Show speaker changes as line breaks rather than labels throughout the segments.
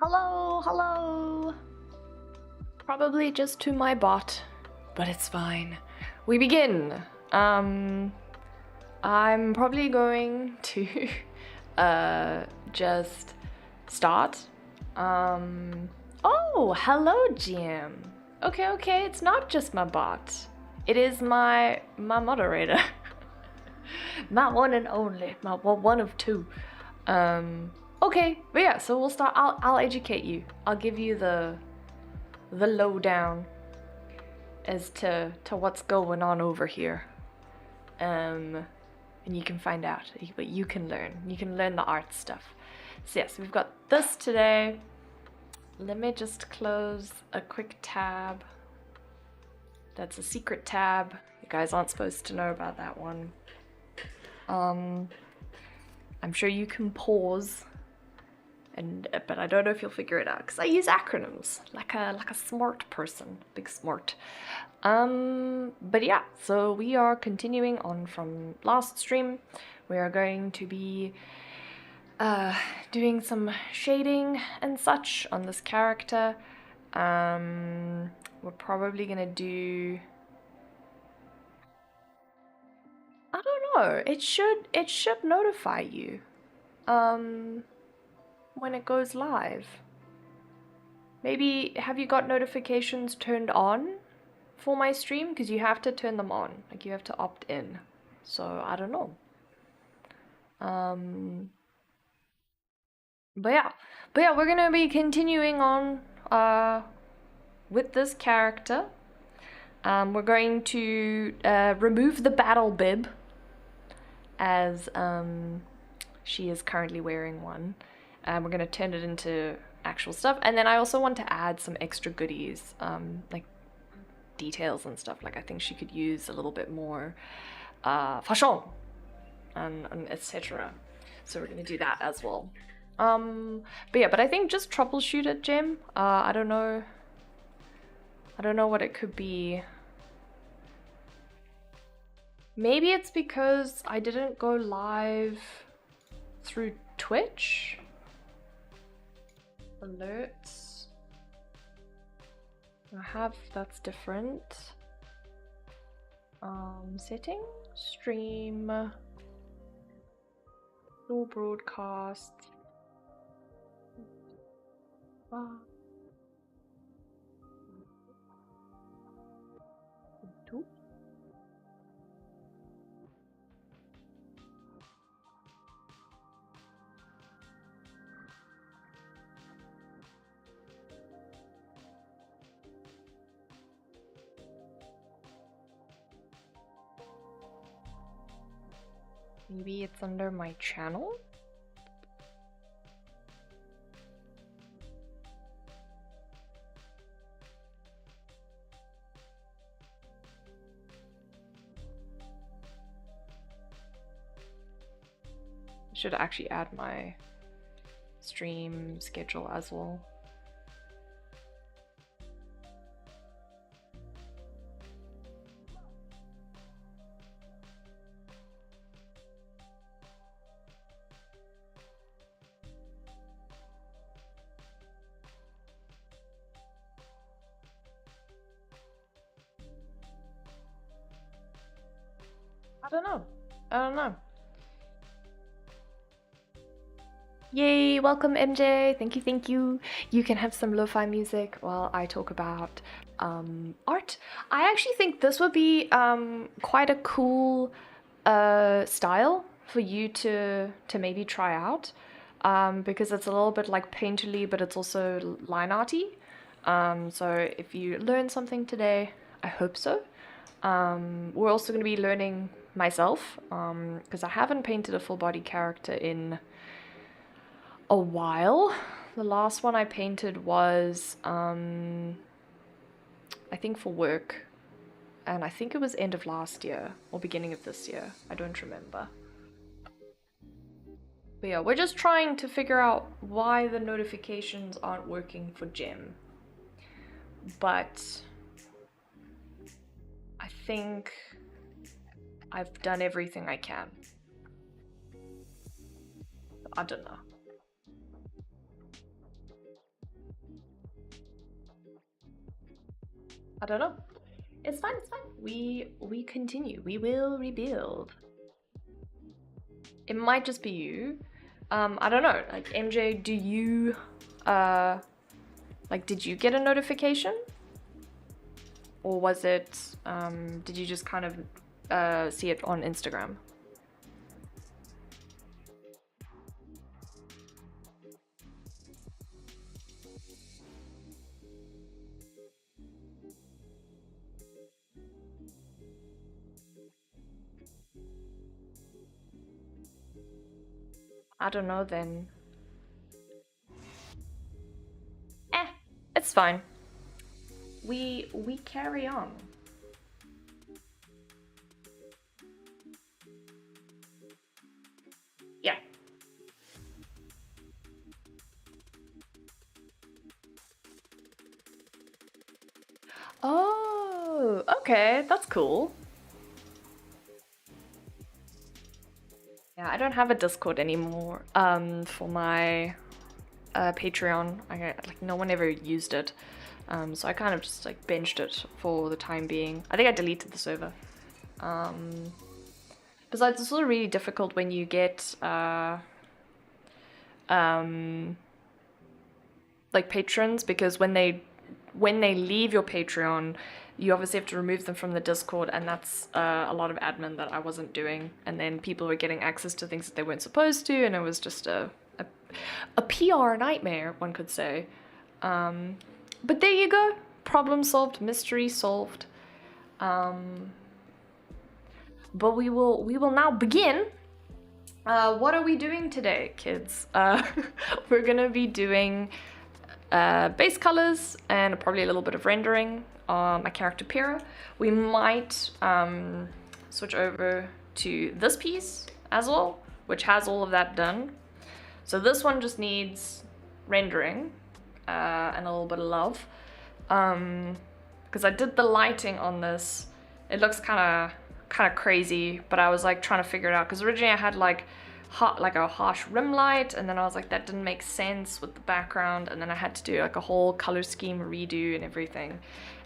Hello, hello. Probably just to my bot, but it's fine. We begin. I'm probably going to just start. Oh, hello, Jim. Okay, it's not just my bot. It is my moderator. My one and only, my one of two. Okay, but yeah, so we'll start. I'll educate you. I'll give you the lowdown as to what's going on over here. And you can find out, but you can learn. You can learn the art stuff. So yes, we've got this today. Let me just close a quick tab. That's a secret tab. You guys aren't supposed to know about that one. I'm sure you can pause, but I don't know if you'll figure it out because I use acronyms like a smart person, big smart. But yeah, so we are continuing on from last stream. We are going to be doing some shading and such on this character. We're probably gonna do, I don't know, it should notify you when it goes live. Maybe have you got notifications turned on for my stream? Because you have to turn them on, like you have to opt in. So I don't know. But yeah, we're gonna be continuing on with this character. We're going to remove the battle bib, as she is currently wearing one. We're going to turn it into actual stuff, and then I also want to add some extra goodies, like details and stuff. Like I think she could use a little bit more fashion and etc. So we're going to do that as well. But yeah, but I think just troubleshoot it, Jim. I don't know what it could be. Maybe it's because I didn't go live through Twitch. Alerts. That's different. Setting, stream. No broadcast. Two. Maybe it's under my channel? I should actually add my stream schedule as well. I don't know. Yay, welcome MJ. Thank you. You can have some lo-fi music while I talk about art. I actually think this would be quite a cool style for you to maybe try out, because it's a little bit like painterly, but it's also line arty. So if you learn something today, I hope so. We're also going to be learning myself, because I haven't painted a full body character in a while. The last one I painted was I think for work, and I think it was end of last year or beginning of this year. I don't remember. But yeah, we're just trying to figure out why the notifications aren't working for Gem. But I think I've done everything I can. I don't know. I don't know. It's fine, it's fine. We continue. We will rebuild. It might just be you. I don't know. Like MJ, do you like did you get a notification? Or was it did you just kind of see it on Instagram? I don't know then. It's fine. We carry on. Yeah. Oh, okay, that's cool. Yeah, I don't have a Discord anymore for my Patreon. Like no one ever used it. So I kind of just like benched it for the time being. I think I deleted the server. Besides, it's also really difficult when you get like patrons, because when they leave your Patreon, you obviously have to remove them from the Discord, and that's a lot of admin that I wasn't doing. And then people were getting access to things that they weren't supposed to, and it was just a PR nightmare, one could say. But there you go. Problem solved, mystery solved. But we will now begin. What are we doing today, kids? We're gonna be doing base colors and probably a little bit of rendering on my character Pyrrha. We might switch over to this piece as well, which has all of that done. So this one just needs rendering and a little bit of love, because I did the lighting on this. It looks kind of crazy, but I was like trying to figure it out, because originally I had like a harsh rim light, and then I was like, that didn't make sense with the background, and then I had to do like a whole color scheme redo and everything.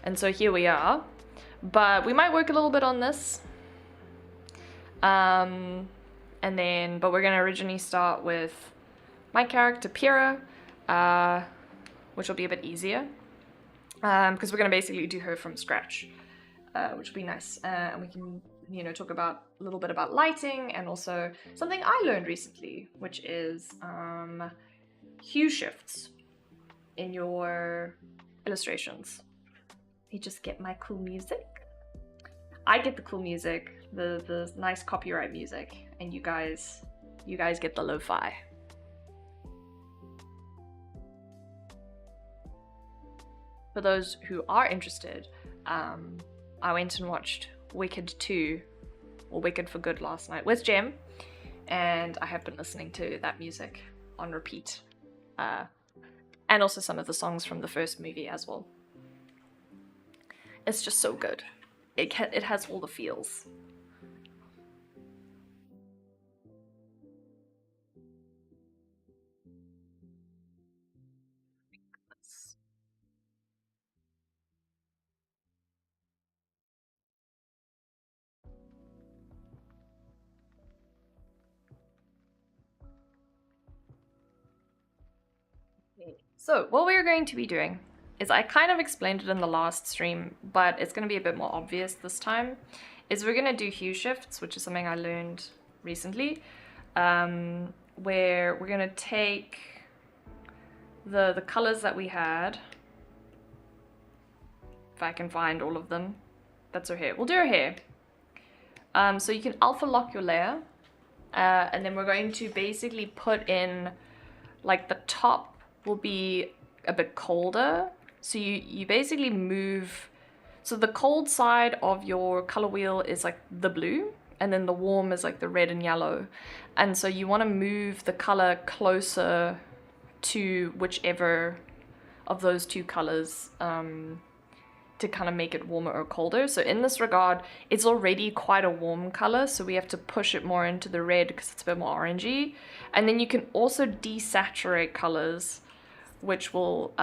And so here we are, but we might work a little bit on this. and then, but we're gonna originally start with my character Pyrrha, which will be a bit easier, because we're gonna basically do her from scratch, which will be nice, and we can, you know, talk about a little bit about lighting, and also something I learned recently, which is hue shifts in your illustrations. You just get my cool music. I get the cool music, the nice copyright music, and you guys get the lo-fi. For those who are interested, I went and watched Wicked 2, or Wicked for Good, last night with Jem, and I have been listening to that music on repeat, and also some of the songs from the first movie as well. It's just so good. It has all the feels. So what we're going to be doing is, I kind of explained it in the last stream, but it's going to be a bit more obvious this time, is we're going to do hue shifts, which is something I learned recently, where we're going to take the colors that we had, if I can find all of them. That's her hair. We'll do her hair. So you can alpha lock your layer, and then we're going to basically put in, like, the top will be a bit colder. So you basically move, so the cold side of your color wheel is like the blue, and then the warm is like the red and yellow. And so you want to move the color closer to whichever of those two colors, to kind of make it warmer or colder. So in this regard, it's already quite a warm color, so we have to push it more into the red because it's a bit more orangey. And then you can also desaturate colors, which will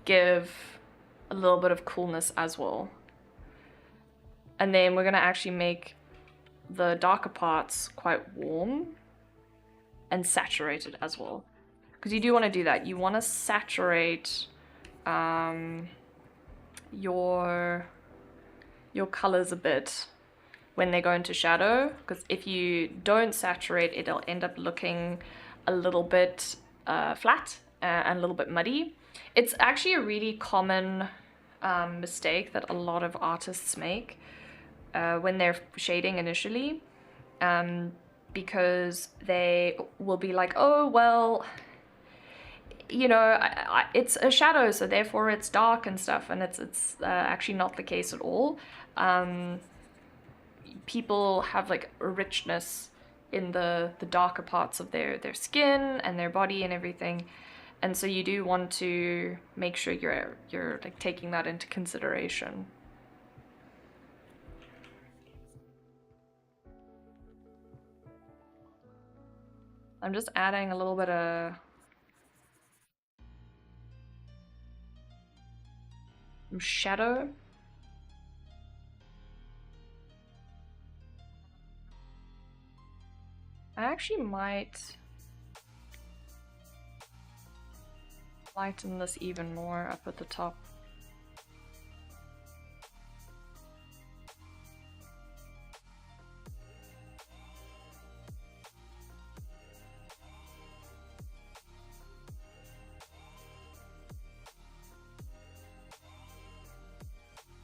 give a little bit of coolness as well. And then we're gonna actually make the darker parts quite warm and saturated as well, because you do want to do that. You want to saturate your colors a bit when they go into shadow, because if you don't saturate, it'll end up looking a little bit flat and a little bit muddy. It's actually a really common mistake that a lot of artists make when they're shading initially, because they will be like, oh, well, you know, it's a shadow, so therefore it's dark and stuff, and it's actually not the case at all. People have like a richness in the darker parts of their skin and their body and everything, and so you do want to make sure you're like taking that into consideration. I'm just adding a little bit of shadow. I actually might lighten this even more up at the top.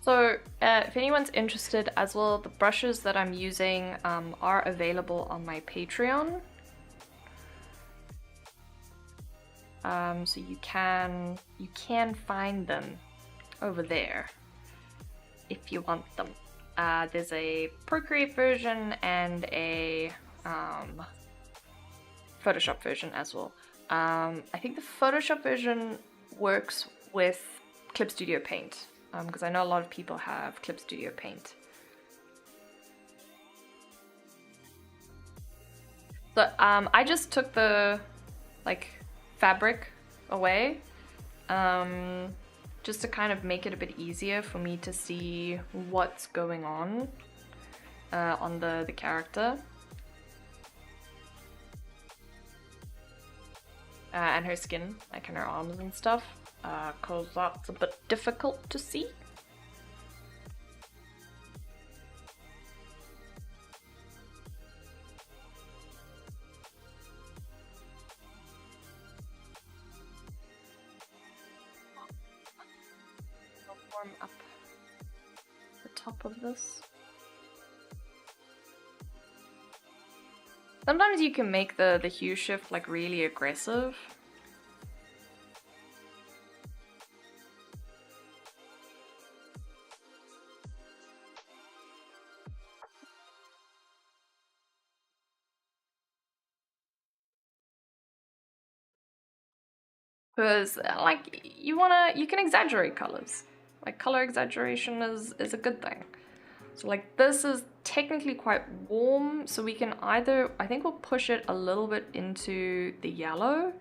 So if anyone's interested as well, the brushes that I'm using are available on my Patreon. So you can find them over there if you want them. There's a Procreate version and a Photoshop version as well. I think the Photoshop version works with Clip Studio Paint, because I know a lot of people have Clip Studio Paint. So I just took the fabric away, just to kind of make it a bit easier for me to see what's going on on the character. And her skin, like in her arms and stuff, cause that's a bit difficult to see. I'll warm up the top of this. Sometimes you can make the hue shift like really aggressive. Because like you can exaggerate colors. Like color exaggeration is a good thing. So like this is technically quite warm, so we can either, I think we'll push it a little bit into the yellow,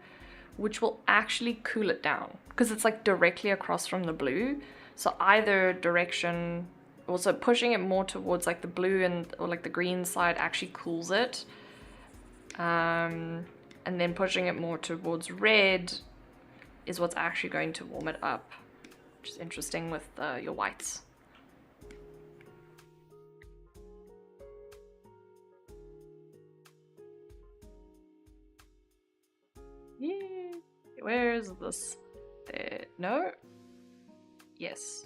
which will actually cool it down because it's like directly across from the blue. So either direction, also pushing it more towards like the blue or like the green side actually cools it. And then pushing it more towards red is what's actually going to warm it up, which is interesting with your whites. Yeah. Where is this? There. No? Yes.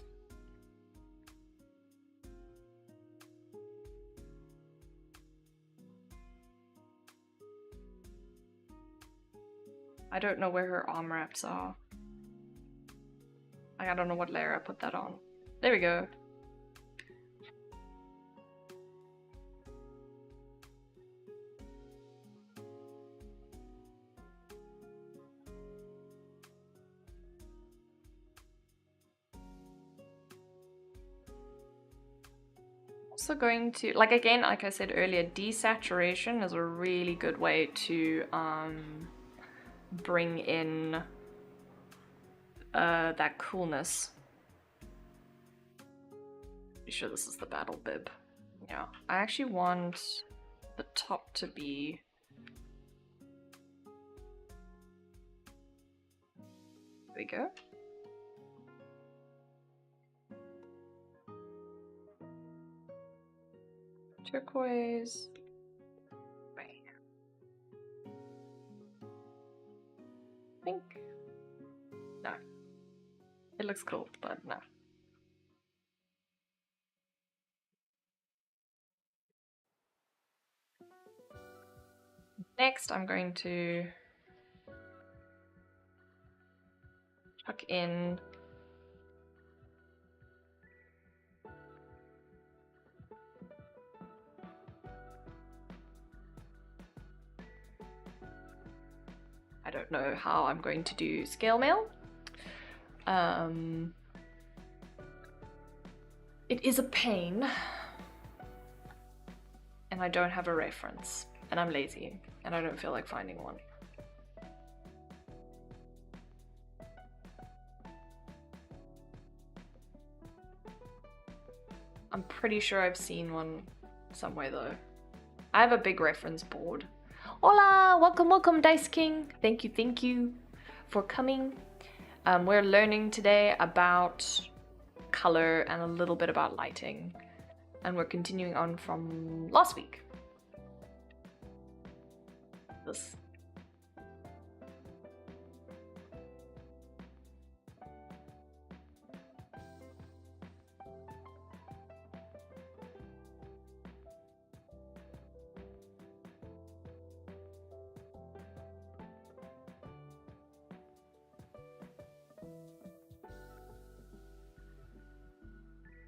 I don't know where her arm wraps are. I don't know what layer I put that on. There we go. Also going to, like again, like I said earlier, desaturation is a really good way to bring in that coolness. Pretty sure this is the battle bib. Yeah, I actually want the top to be there we go. Turquoise. Right. Pink. No. It looks cool, but no. Next, I'm going to chuck in I don't know how I'm going to do scale mail. It is a pain, and I don't have a reference, and I'm lazy, and I don't feel like finding one. I'm pretty sure I've seen one somewhere though. I have a big reference board. Hola! Welcome, Dice King. Thank you for coming. We're learning today about color and a little bit about lighting. And we're continuing on from last week. This.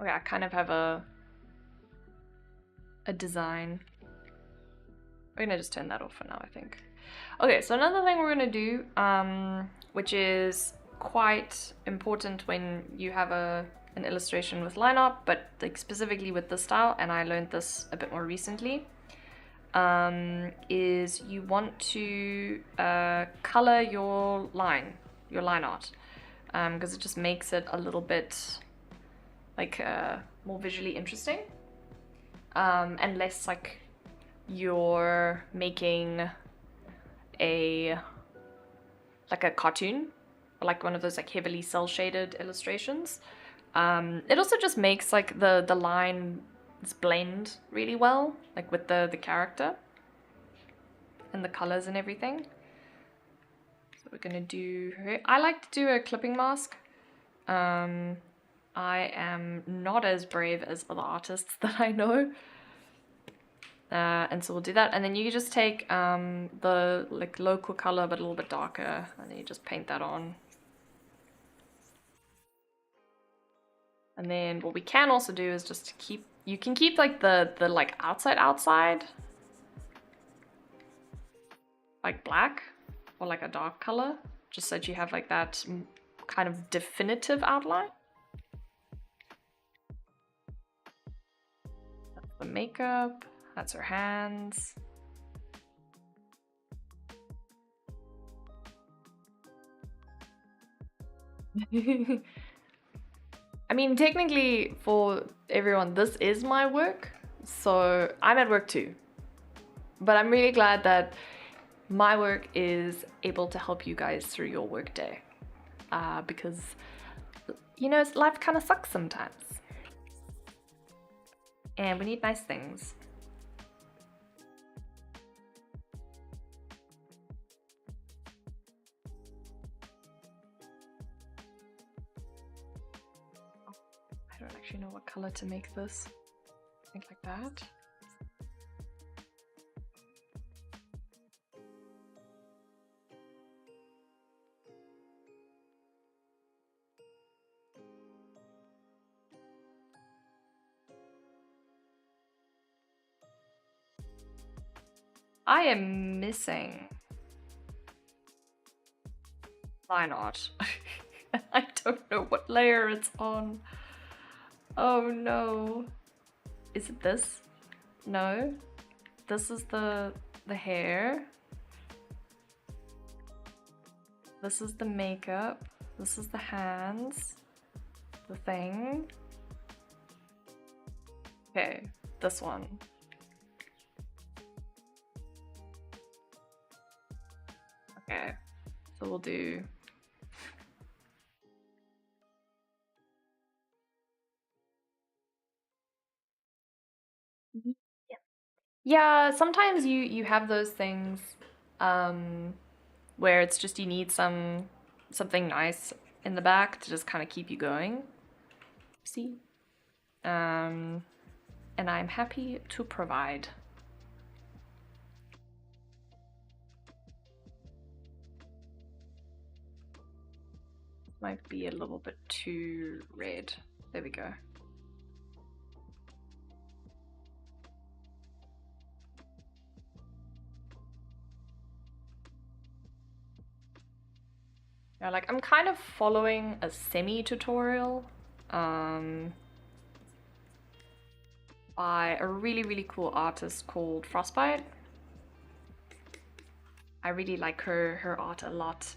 Okay, I kind of have a design. We're gonna just turn that off for now, I think. Okay, so another thing we're gonna do, which is quite important when you have an illustration with line art, but like specifically with this style, and I learned this a bit more recently, is you want to color your line art, because it just makes it a little bit like more visually interesting. unless like you're making a like a cartoon or like one of those like heavily cel shaded illustrations. It also just makes like the lines blend really well, like with the character and the colors and everything. So we're gonna do her. I like to do a clipping mask. I am not as brave as other artists that I know. And so we'll do that, and then you just take the like local color but a little bit darker, and then you just paint that on. And then what we can also do is just keep, you can keep like the like outside like black or like a dark color, just so that you have like that kind of definitive outline. That's the makeup, that's her hands. I mean, technically for everyone, this is my work, so I'm at work too. But I'm really glad that my work is able to help you guys through your workday, because, you know, life kind of sucks sometimes. And we need nice things. I don't actually know what color to make this. I think like that. I am missing line art. I don't know what layer it's on. Oh no. Is it this? No. This is the hair. This is the makeup. This is the hands. The thing. Okay, this one. Okay, so we'll do... Yeah, sometimes you have those things where it's just you need something nice in the back to just kind of keep you going. See? And I'm happy to provide. Might be a little bit too red. There we go. Yeah, like I'm kind of following a semi-tutorial by a really cool artist called Frostbite. I really like her art a lot.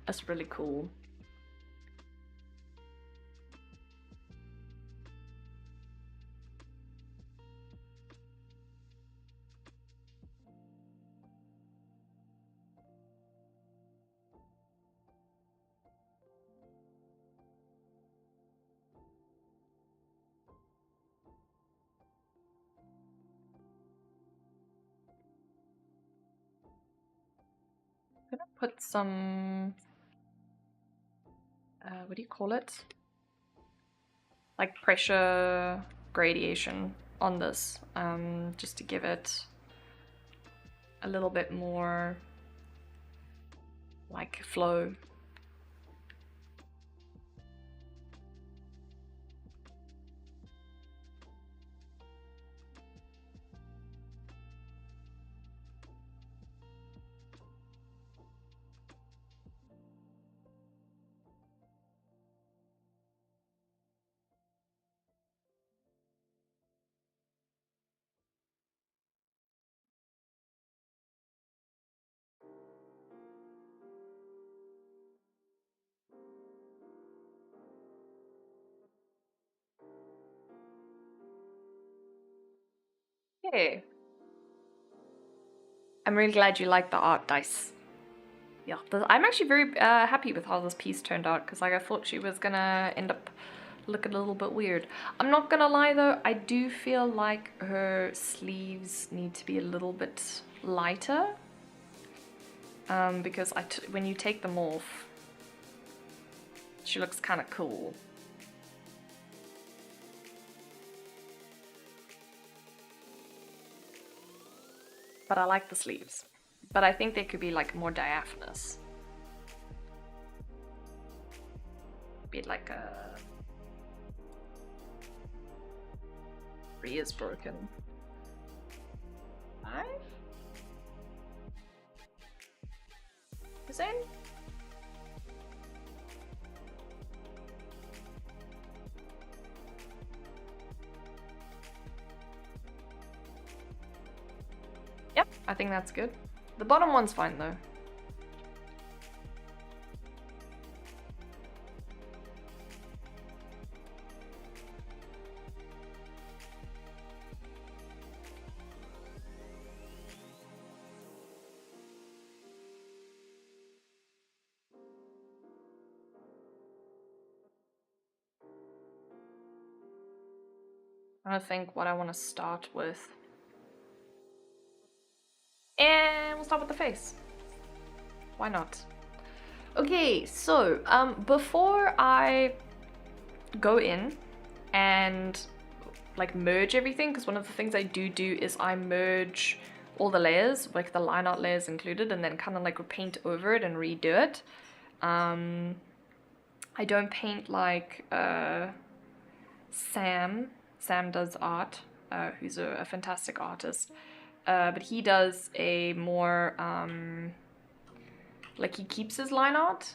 It's really cool. I'm gonna put some, what do you call it? Like pressure gradation on this, just to give it a little bit more like flow. Okay. I'm really glad you like the art, Dice. Yeah, I'm actually very happy with how this piece turned out, because like I thought she was gonna end up looking a little bit weird. I'm not gonna lie though, I do feel like her sleeves need to be a little bit lighter. Because when you take them off, she looks kind of cool. But I like the sleeves. But I think they could be like more diaphanous. Be like a... Three is broken. 5? Hussein? Yep, I think that's good. The bottom one's fine though. I think what I want to start with. And we'll start with the face. Why not? Okay, so before I go in and like merge everything, because one of the things I do is I merge all the layers, like the line art layers included, and then kind of like paint over it and redo it. I don't paint like Sam. Sam does art, who's a fantastic artist. But he does a more, like he keeps his line art.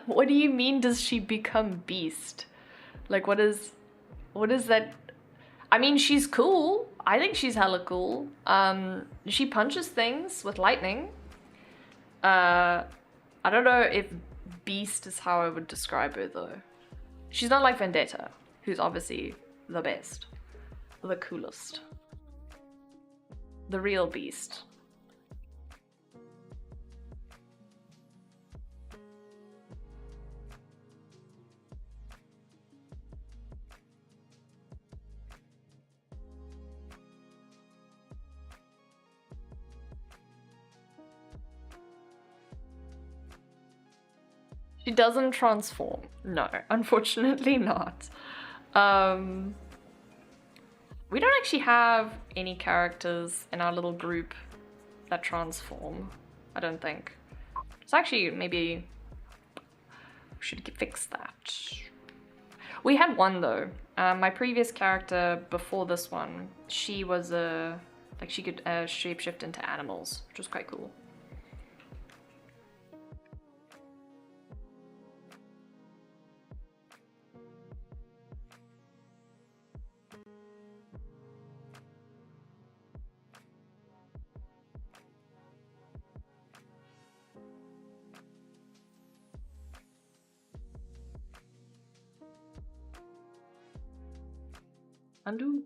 What do you mean does she become Beast? Like what is that? I mean, she's cool. I think she's hella cool. She punches things with lightning. I don't know if Beast is how I would describe her though. She's not like Vendetta, who's obviously the best. The coolest. The real Beast. She doesn't transform. No, unfortunately not. We don't actually have any characters in our little group that transform, I don't think. It's actually, maybe we should fix that. We had one though. My previous character before this one, she was like she could shapeshift into animals, which was quite cool. Undo.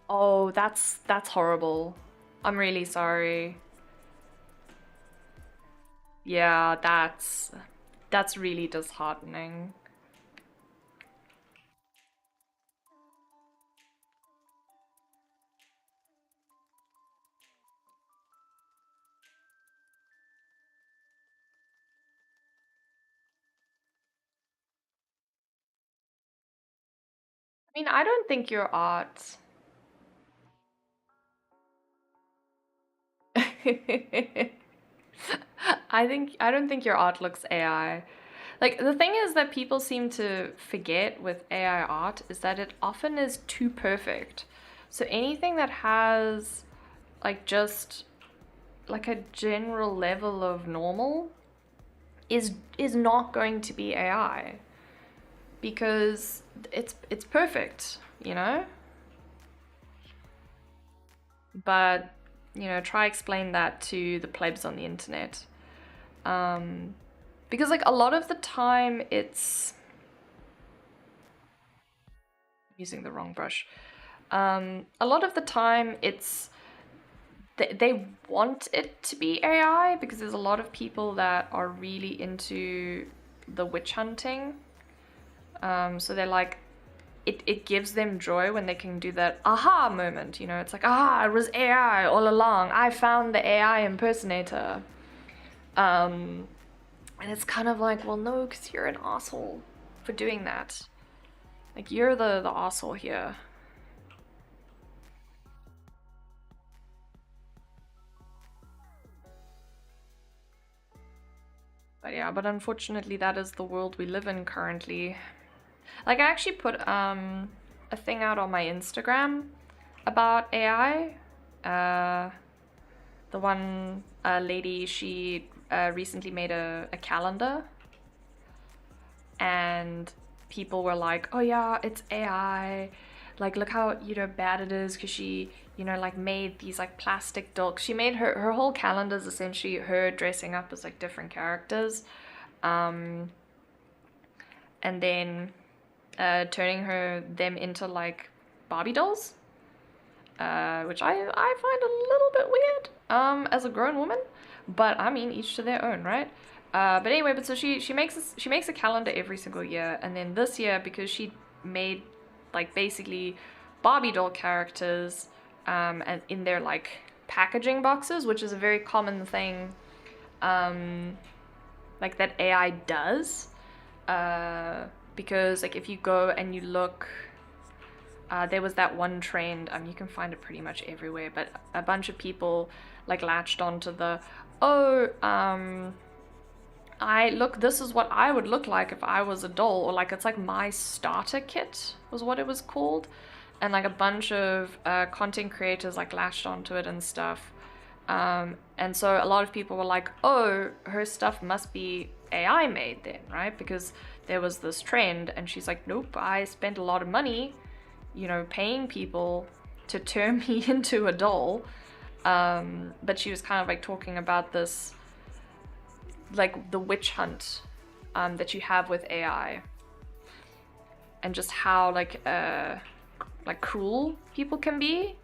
Oh, that's horrible. I'm really sorry. Yeah, that's really disheartening. I mean, I don't think your art. I don't think your art looks AI. Like the thing is that people seem to forget with AI art is that it often is too perfect. So anything that has like just like a general level of normal is not going to be AI because it's perfect, you know? But try explain that to the plebs on the internet. Um, because like a lot of the time it's using the wrong brush. A lot of the time it's they want it to be AI because there's a lot of people that are really into the witch hunting. So they're like, it gives them joy when they can do that aha moment. It's like, aha, it was AI all along. I found the AI impersonator. Um, and it's kind of like, well, no, because you're an asshole for doing that. Like, you're the asshole here. But yeah, but unfortunately, that is the world we live in currently. Like, I actually put a thing out on my Instagram about AI. The one lady, she recently made a calendar, and people were like, "Oh yeah, it's AI. Like, look how bad it is because she like made these like plastic dolls. She made her whole calendar is essentially her dressing up as like different characters, um, and then turning them into like Barbie dolls, which I find a little bit weird as a grown woman, but I mean each to their own, right? But anyway, but so she makes a calendar every single year, and then this year because she made like basically Barbie doll characters and in their like packaging boxes, which is a very common thing um, like that AI does. Uh, because like if you go and you look there was that one trend, you can find it pretty much everywhere, but a bunch of people like latched onto the, oh, this is what I would look like if I was a doll, or like it's like my starter kit was what it was called. And like a bunch of content creators like latched onto it and stuff. And so a lot of people were like, oh, her stuff must be AI made then, right? Because there was this trend, and she's like, nope, I spent a lot of money paying people to turn me into a doll. But she was kind of like talking about this, like the witch hunt that you have with AI, and just how like cruel people can be.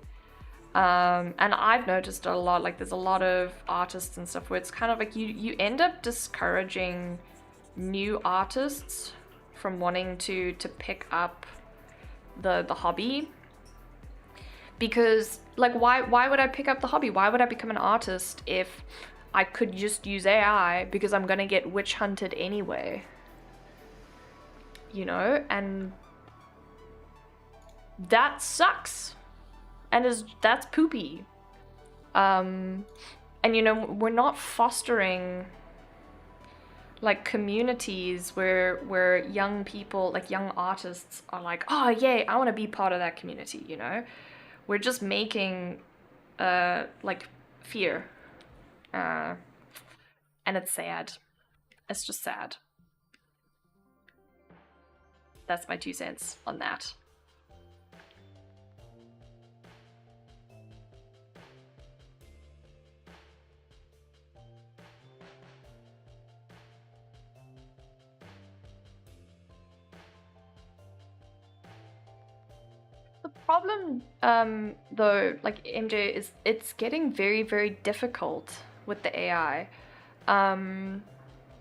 And I've noticed a lot, like there's a lot of artists and stuff where it's kind of like you end up discouraging new artists from wanting to pick up the hobby, because like why would I pick up the hobby? Why would I become an artist if I could just use AI because I'm gonna get witch hunted anyway? And that sucks. And that's poopy. Um and we're not fostering like communities where young people, like young artists are like, oh yay, I want to be part of that community. We're just making like fear, uh, and it's sad. It's just sad. That's my 2 cents on that. The problem, though, like MJ, is it's getting very, very difficult with the AI.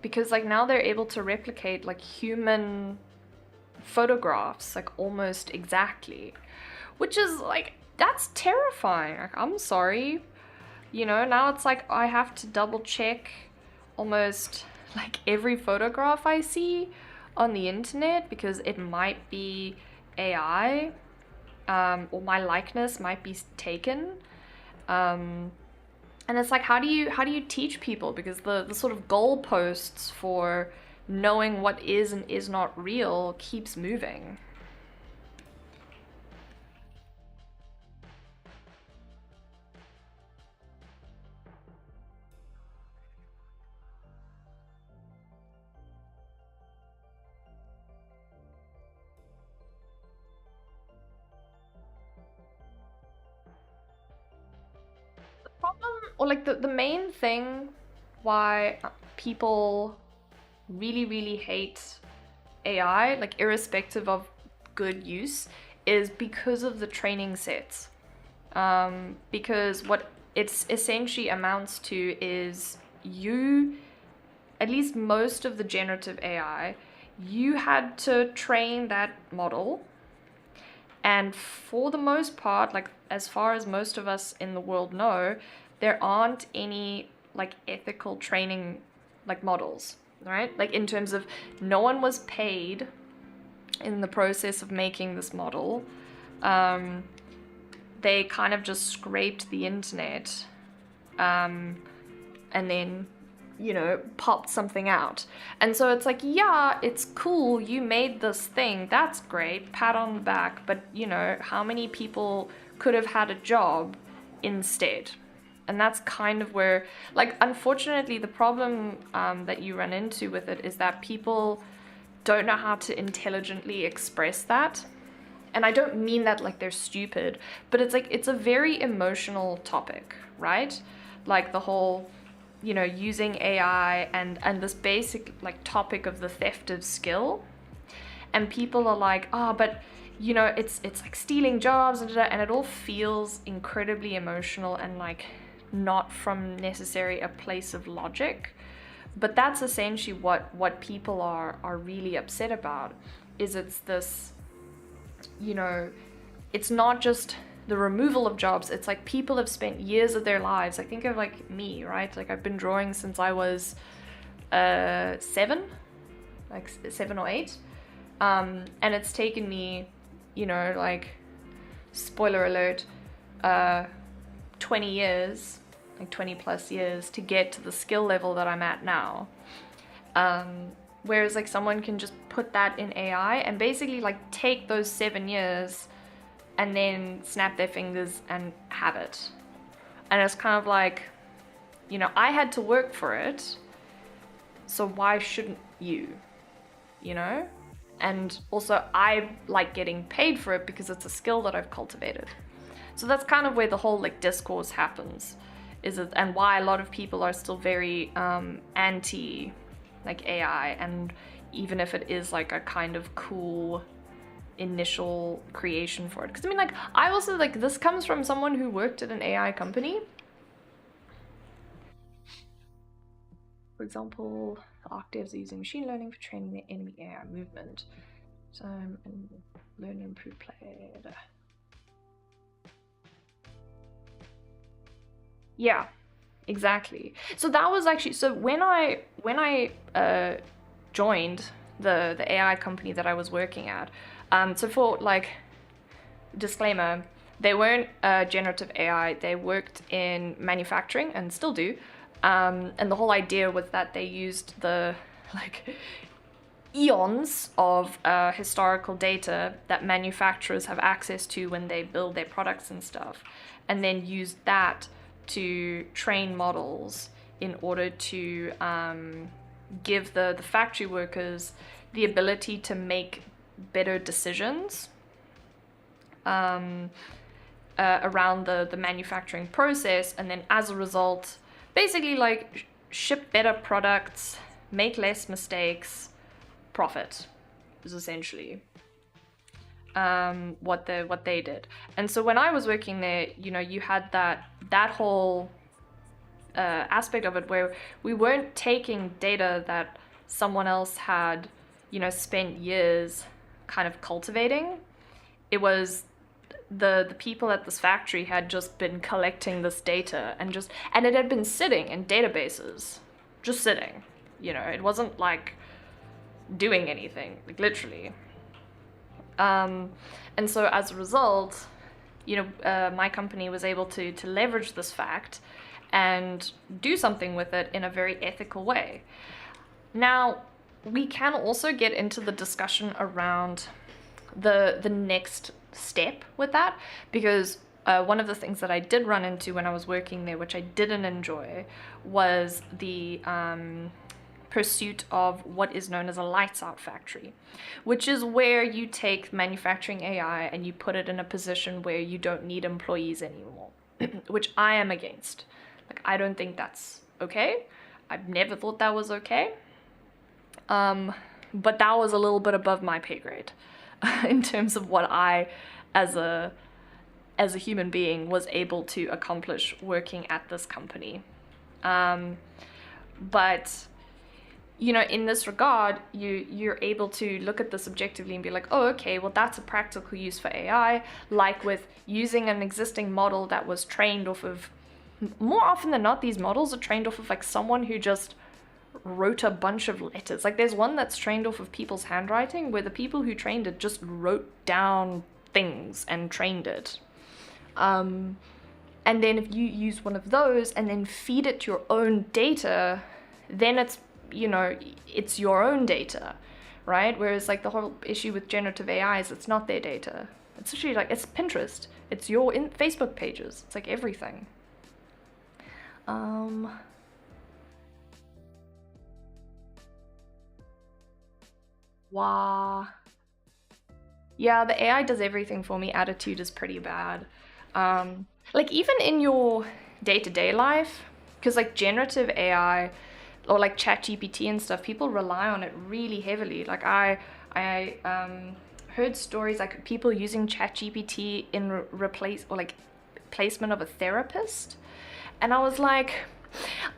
Because like now they're able to replicate like human photographs like almost exactly, which is like that's terrifying. Like, I'm sorry, now it's like I have to double check almost like every photograph I see on the internet because it might be AI, or my likeness might be taken. And it's like, how do you teach people? Because the sort of goalposts for knowing what is and is not real keeps moving. The problem, or like the main thing why people really, really hate AI, like irrespective of good use, is because of the training sets. Because what it's essentially amounts to is you, at least most of the generative AI, you had to train that model. And for the most part, like as far as most of us in the world know, there aren't any like ethical training like models, right? Like in terms of no one was paid in the process of making this model. They kind of just scraped the internet, and then popped something out. And so it's like, yeah, it's cool, you made this thing, that's great, pat on the back, but how many people could have had a job instead? And that's kind of where, like, unfortunately, the problem that you run into with it is that people don't know how to intelligently express that. And I don't mean that like they're stupid, but it's like it's a very emotional topic, right? Like the whole using AI and this basic like topic of the theft of skill. And people are like, but it's like stealing jobs and it all feels incredibly emotional and like not from necessarily a place of logic. But that's essentially what people are really upset about, is it's this, it's not just the removal of jobs, it's like people have spent years of their lives. I think of like me, right? Like I've been drawing since I was 7 or 8. And it's taken me, like, spoiler alert, 20 years, like 20 plus years to get to the skill level that I'm at now. Whereas like someone can just put that in AI and basically like take those 7 years and then snap their fingers and have it. And it's kind of like, I had to work for it, so why shouldn't you? And also I like getting paid for it because it's a skill that I've cultivated. So that's kind of where the whole like discourse happens, and why a lot of people are still very anti like AI, and even if it is like a kind of cool initial creation for it. Because I mean, like, I also like, this comes from someone who worked at an AI company. For example, the ARC devs are using machine learning for training the enemy AI movement. So and learn and improve play. Yeah, exactly. So that was actually, so when I joined the AI company that I was working at, so for like disclaimer, they weren't generative AI, they worked in manufacturing and still do. And the whole idea was that they used the like eons of historical data that manufacturers have access to when they build their products and stuff, and then used that to train models in order to give the factory workers the ability to make better decisions around the manufacturing process, and then as a result basically like ship better products, make less mistakes, profit is essentially. what they did. And so when I was working there, you know, you had that whole aspect of it where we weren't taking data that someone else had, you know, spent years kind of cultivating. It was the people at this factory had just been collecting this data and it had been sitting in databases, just sitting. You know, it wasn't like doing anything, like literally. And so as a result, you know, my company was able to leverage this fact and do something with it in a very ethical way. Now, we can also get into the discussion around the next step with that, because one of the things that I did run into when I was working there, which I didn't enjoy, was the pursuit of what is known as a lights out factory, which is where you take manufacturing AI and you put it in a position where you don't need employees anymore, which I am against. Like, I don't think that's okay. I've never thought that was okay. But that was a little bit above my pay grade in terms of what I, as a human being, was able to accomplish working at this company. But you know, in this regard, you're able to look at this objectively and be like, oh, okay, well, that's a practical use for AI, like with using an existing model that was trained off of, more often than not, these models are trained off of like someone who just wrote a bunch of letters. Like there's one that's trained off of people's handwriting where the people who trained it just wrote down things and trained it. And then if you use one of those and then feed it your own data, then it's, you know, it's your own data, right? Whereas like the whole issue with generative AI is it's not their data. It's actually like, it's Pinterest. It's your Facebook pages. It's like everything. Wow. Yeah, the AI does everything for me. Attitude is pretty bad. Like even in your day-to-day life, because like generative AI or like ChatGPT and stuff, people rely on it really heavily. Like I heard stories like people using ChatGPT in replace or like placement of a therapist, and I was like,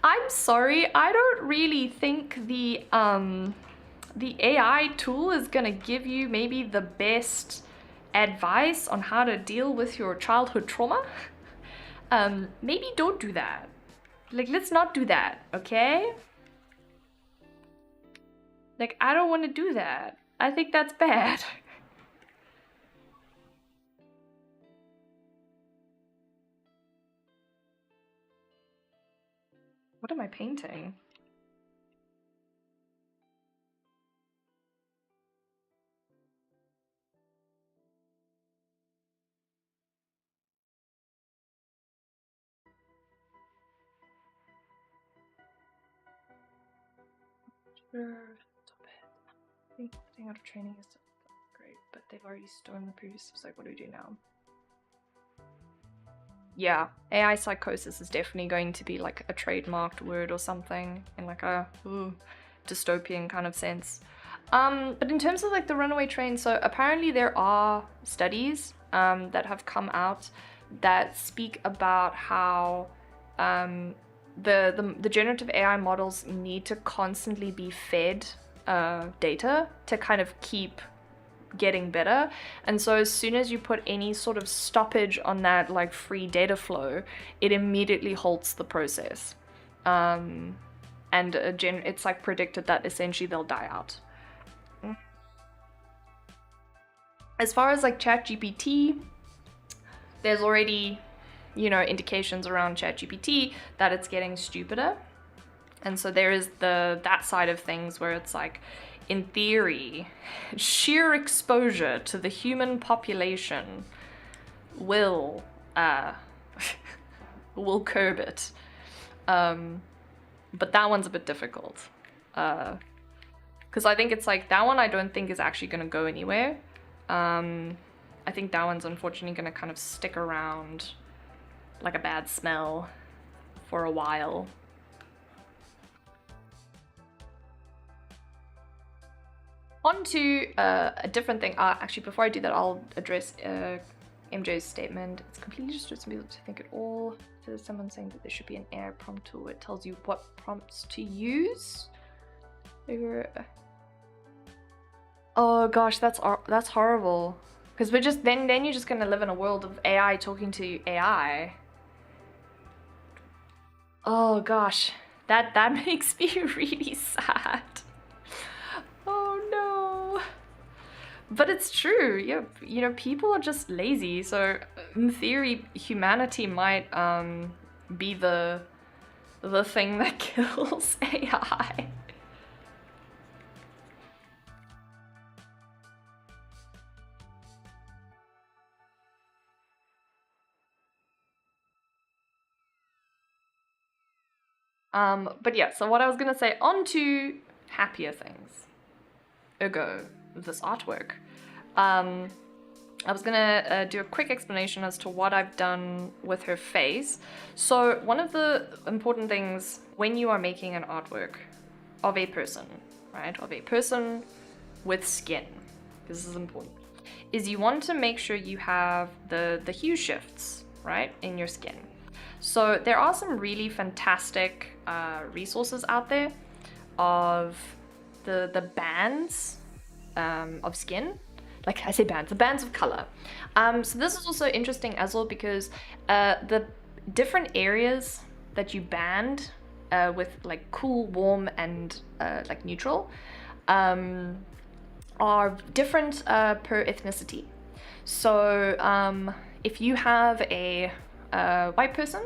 I'm sorry, I don't really think the AI tool is gonna give you maybe the best advice on how to deal with your childhood trauma. Maybe don't do that. Like, let's not do that, okay? Like, I don't want to do that. I think that's bad. What am I painting? Sure, stop it. I think getting out of training is great, but they've already stolen the previous. It's like, what do we do now? Yeah, AI psychosis is definitely going to be like a trademarked word or something in like a dystopian kind of sense. But in terms of like the runaway train, so apparently there are studies that have come out that speak about how the generative AI models need to constantly be fed data to kind of keep getting better. And so as soon as you put any sort of stoppage on that like free data flow, it immediately halts the process. And it's like predicted that essentially they'll die out. As far as like ChatGPT, there's already, you know, indications around ChatGPT that it's getting stupider. And so there is that side of things where it's like, in theory, sheer exposure to the human population will will curb it. But that one's a bit difficult. Because I think it's like, that one I don't think is actually going to go anywhere. I think that one's unfortunately going to kind of stick around like a bad smell for a while. On to a different thing. Actually, before I do that, I'll address MJ's statement. It's completely just to be able to think it all. There's someone saying that there should be an AI prompt tool. It tells you what prompts to use. Oh gosh, that's horrible. Because we're just then you're just gonna live in a world of AI talking to AI. Oh gosh, that makes me really sad. Oh no. But it's true. Yeah, you know, people are just lazy. So in theory, humanity might be the thing that kills AI. But yeah, so what I was gonna say, on to happier things. Ergo, this artwork. I was gonna do a quick explanation as to what I've done with her face. So one of the important things when you are making an artwork of a person, right, of a person with skin, this is important, is you want to make sure you have the hue shifts, right, in your skin. So there are some really fantastic resources out there of the bands of skin. Like I say bands, the bands of color. So this is also interesting as well because the different areas that you band with like cool, warm, and like neutral are different per ethnicity. So if you have a white person,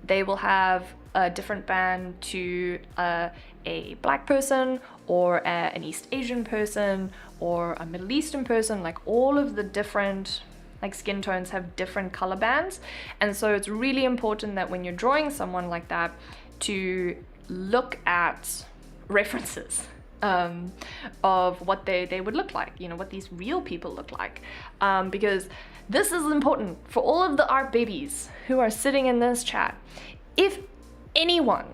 they will have a different band to a black person or an East Asian person or a Middle Eastern person. Like all of the different like skin tones have different color bands, and so it's really important that when you're drawing someone like that to look at references of what they would look like, you know, what these real people look like, because this is important for all of the art babies who are sitting in this chat. If anyone,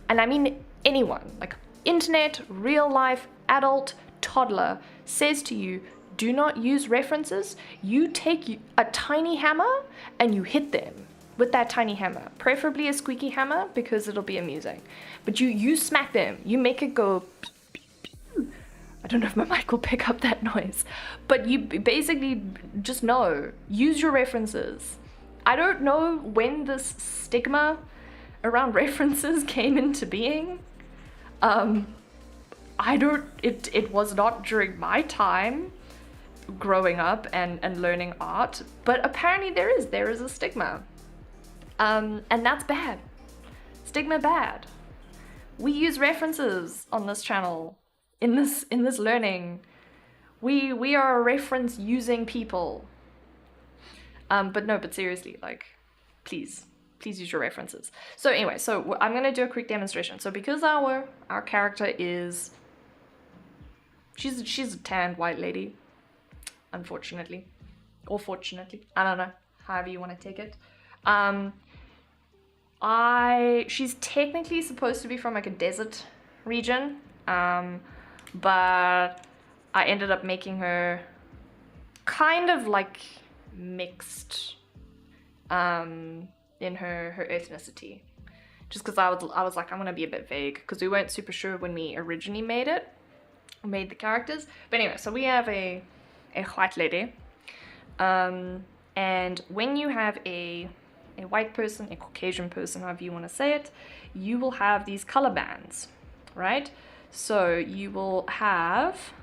and I mean anyone, like internet, real life, adult, toddler, says to you, do not use references, you take a tiny hammer and you hit them with that tiny hammer, preferably a squeaky hammer because it'll be amusing. But you smack them, you make it go. I don't know if my mic will pick up that noise, but you basically just know, use your references. I don't know when this stigma around references came into being. It was not during my time growing up and learning art, but apparently there is a stigma. And that's bad. Stigma bad. We use references on this channel. In this learning, we are a reference using people. But seriously, like, please use your references. So anyway, so I'm gonna do a quick demonstration. So because our character is, she's a tanned white lady, unfortunately, or fortunately, I don't know, however you want to take it. She's technically supposed to be from like a desert region. But I ended up making her kind of like mixed in her ethnicity, just because I was like, I'm gonna be a bit vague because we weren't super sure when we originally made the characters. But anyway, so we have a white lady, and when you have a white person, a Caucasian person, however you want to say it, you will have these color bands, right? So you will have,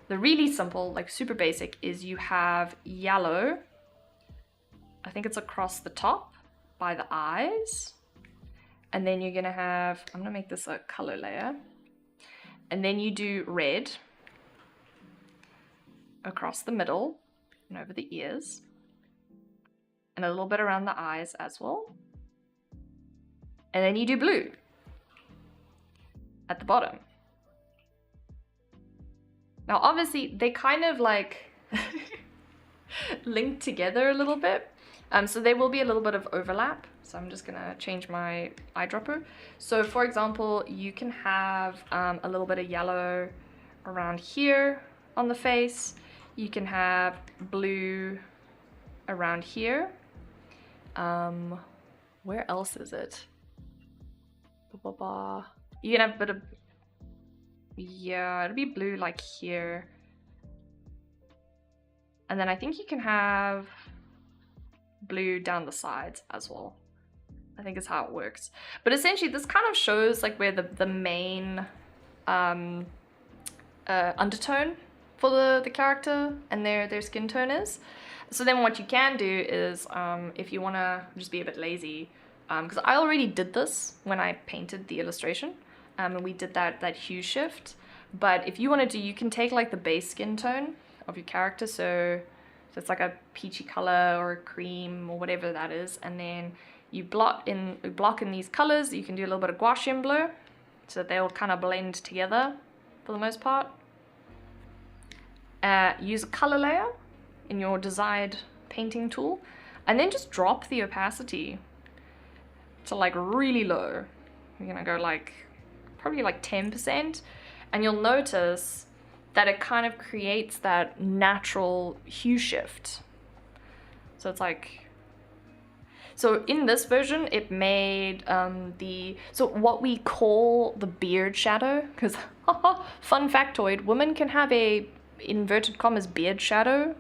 the really simple, like super basic, is you have yellow, I think it's across the top by the eyes, and then you're gonna have, I'm gonna make this a color layer, and then you do red across the middle and over the ears, and a little bit around the eyes as well, and then you do blue at the bottom. Now obviously they kind of like link together a little bit, so there will be a little bit of overlap, so I'm just gonna change my eyedropper. So for example, you can have a little bit of yellow around here on the face. You can have blue around here. Where else is it? You can have a bit of, yeah, it'll be blue like here. And then I think you can have blue down the sides as well. I think is how it works. But essentially this kind of shows like where the main undertone for the character and their skin tone is. So then what you can do is if you want to just be a bit lazy, because I already did this when I painted the illustration, and we did that hue shift. But if you want to do, you can take like the base skin tone of your character, so it's like a peachy color or a cream or whatever that is, and then you block in these colors. You can do a little bit of Gaussian blur so that they'll kind of blend together for the most part. Use a color layer in your desired painting tool, and then just drop the opacity to like really low. You're gonna go like probably like 10%, and you'll notice that it kind of creates that natural hue shift. So it's like, so in this version it made so what we call the beard shadow, because fun factoid, women can have a inverted commas beard shadow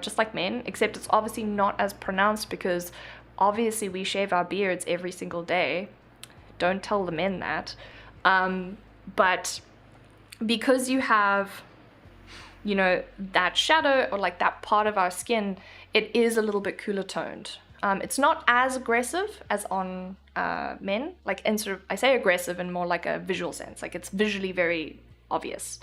just like men, except it's obviously not as pronounced because obviously we shave our beards every single day. Don't tell the men that. But because you have, you know, that shadow or like that part of our skin, it is a little bit cooler toned. It's not as aggressive as on men, like in sort of, I say aggressive in more like a visual sense, like it's visually very obvious.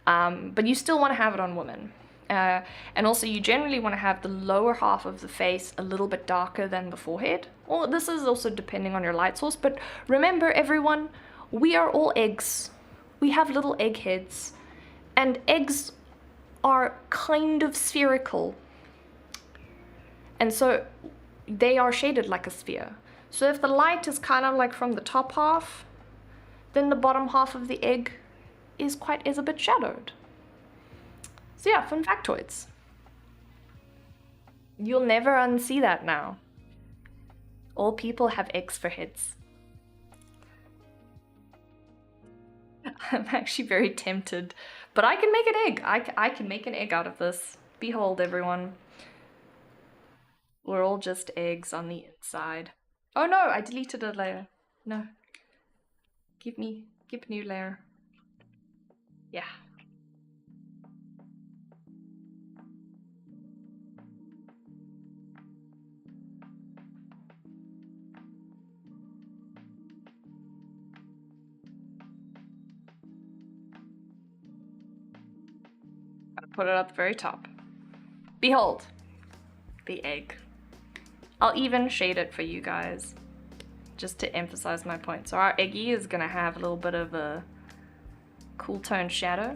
But you still want to have it on women. And also you generally want to have the lower half of the face a little bit darker than the forehead. Well, this is also depending on your light source, but remember everyone, we are all eggs. We have little egg heads, and eggs are kind of spherical. And so they are shaded like a sphere. So if the light is kind of like from the top half, then the bottom half of the egg is a bit shadowed. So yeah, fun factoids. You'll never unsee that now. All people have eggs for heads. I'm actually very tempted, but I can make an egg. I can make an egg out of this. Behold, everyone. We're all just eggs on the inside. Oh no, I deleted a layer. No. Give a new layer. Yeah. Gotta put it at the very top. Behold, the egg. I'll even shade it for you guys, just to emphasize my point. So our eggy is gonna have a little bit of a cool tone shadow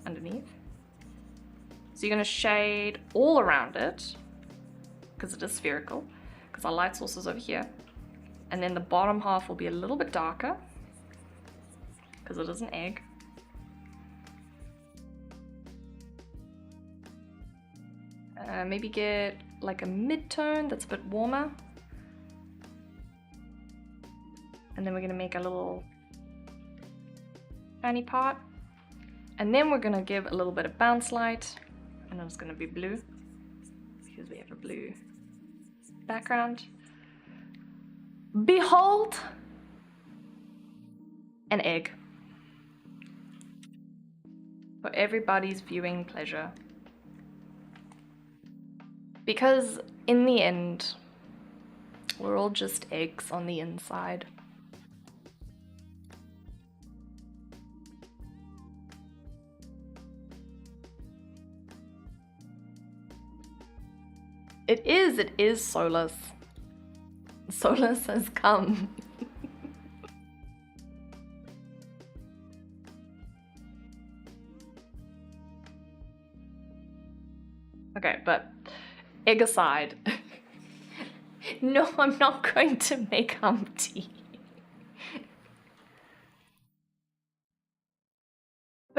underneath. So you're gonna shade all around it, because it is spherical, because our light source is over here. And then the bottom half will be a little bit darker, because it is an egg. Maybe get like a mid-tone that's a bit warmer. And then we're gonna make a little fanny part. And then we're gonna give a little bit of bounce light, and it's gonna be blue, because we have a blue background. Behold, an egg. For everybody's viewing pleasure. Because in the end, we're all just eggs on the inside. It is Solus. Solus has come. Okay, but egg aside. No, I'm not going to make Humpty.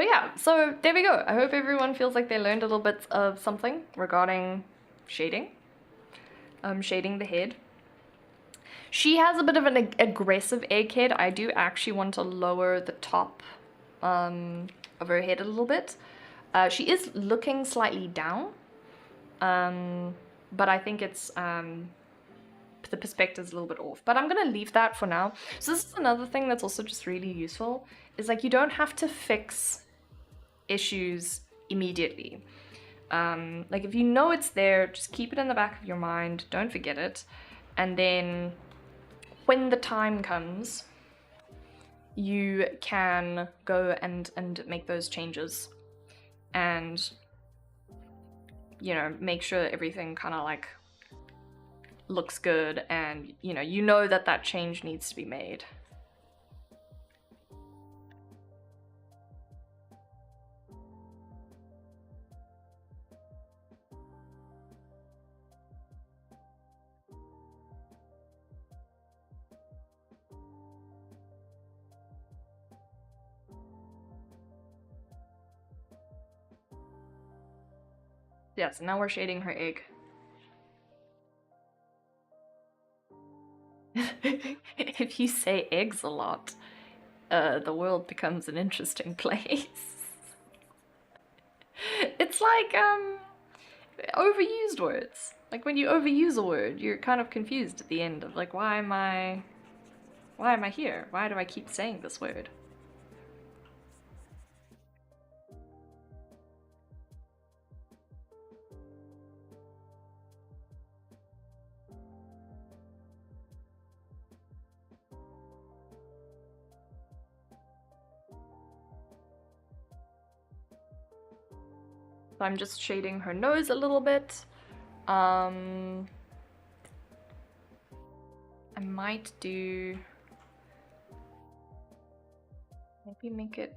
But yeah, so there we go. I hope everyone feels like they learned a little bit of something regarding shading. Shading the head. She has a bit of an aggressive egghead. I do actually want to lower the top of her head a little bit. She is looking slightly down, but I think it's the perspective's a little bit off. But I'm gonna leave that for now. So this is another thing that's also just really useful, is like you don't have to fix issues immediately. Like if you know it's there, just keep it in the back of your mind, don't forget it, and then when the time comes, you can go and make those changes and, you know, make sure that everything kind of like looks good, and you know that that change needs to be made. Yeah, so now we're shading her egg. If you say eggs a lot, the world becomes an interesting place. It's like overused words. Like when you overuse a word, you're kind of confused at the end of like, why am I here? Why do I keep saying this word? So I'm just shading her nose a little bit. I might do, maybe make it,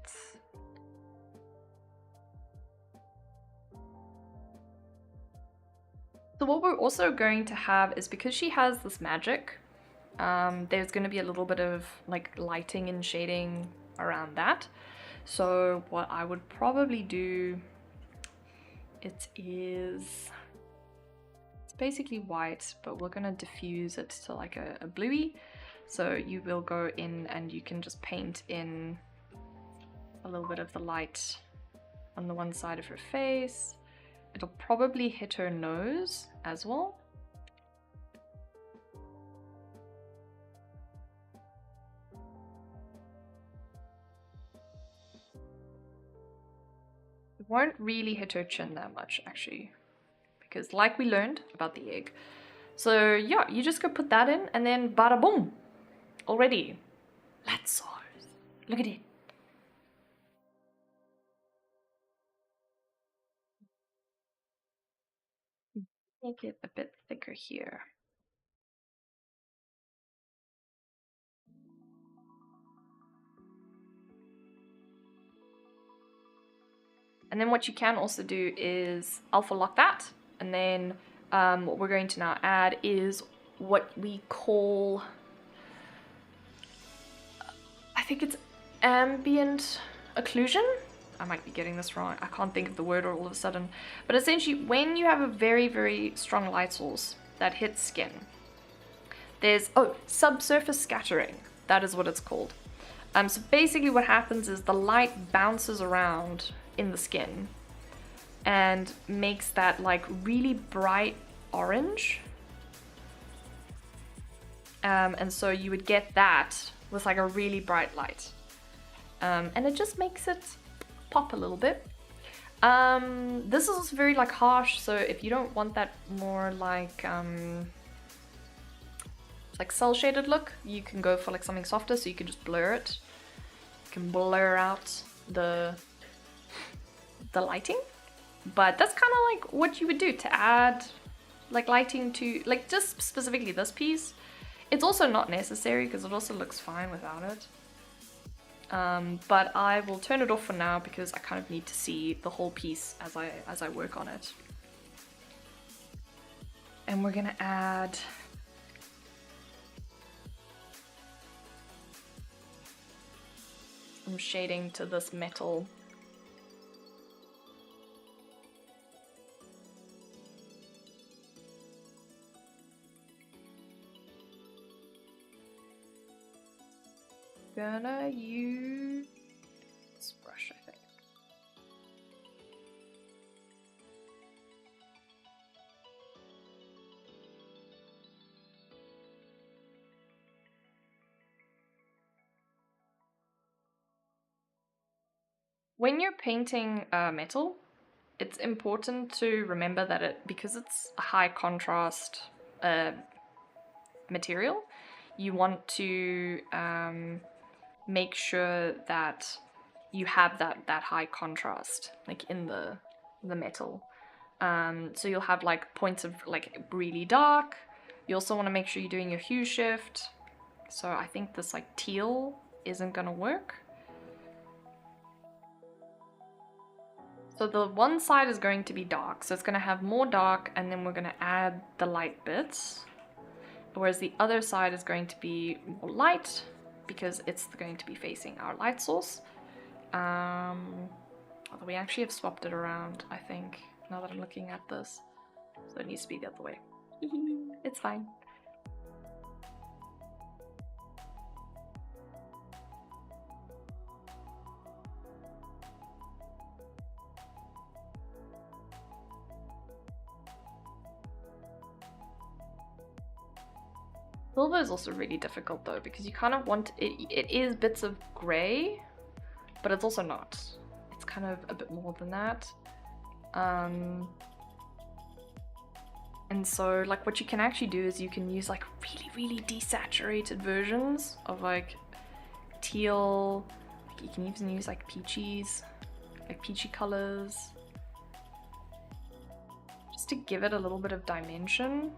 so what we're also going to have is, because she has this magic, there's going to be a little bit of like lighting and shading around that. So what I would probably do, it's basically white, but we're gonna diffuse it to like a bluey. So you will go in and you can just paint in a little bit of the light on the one side of her face. It'll probably hit her nose as well. It won't really hit her chin that much actually, because like we learned about the egg. So yeah, you just go put that in and then bada boom, already. Light source. Look at it. Make it a bit thicker here. And then what you can also do is alpha lock that, and then what we're going to now add is what we call, I think it's ambient occlusion. I might be getting this wrong. I can't think of the word all of a sudden. But essentially, when you have a very, very strong light source that hits skin, there's, subsurface scattering. That is what it's called. So basically what happens is the light bounces around in the skin and makes that like really bright orange. And so you would get that with like a really bright light. And it just makes it pop a little bit. This is very like harsh, so if you don't want that more like cell shaded look, you can go for like something softer, so you can just blur it. You can blur out the lighting, but that's kind of like what you would do to add like lighting to like just specifically this piece. It's also not necessary because it also looks fine without it. But I will turn it off for now because I kind of need to see the whole piece as I work on it. And we're gonna add some shading to this metal gonna use this brush, I think. When you're painting metal, it's important to remember that because it's a high contrast material, you want to make sure that you have that high contrast like in the metal. So you'll have like points of like really dark. You also want to make sure you're doing your hue shift. So I think this like teal isn't gonna work. So the one side is going to be dark, so it's going to have more dark, and then we're going to add the light bits. Whereas the other side is going to be more light, because it's going to be facing our light source. Although we actually have swapped it around, I think, now that I'm looking at this. So it needs to be the other way. It's fine. Silver is also really difficult though, because you kind of want it is bits of grey, but it's also not. It's kind of a bit more than that. And so like what you can actually do is you can use like really desaturated versions of like teal. You can even use like peachy colors, just to give it a little bit of dimension.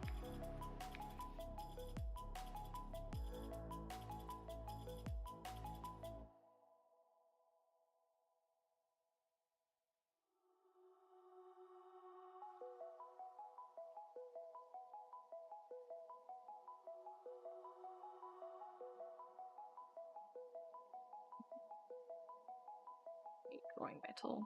Growing metal.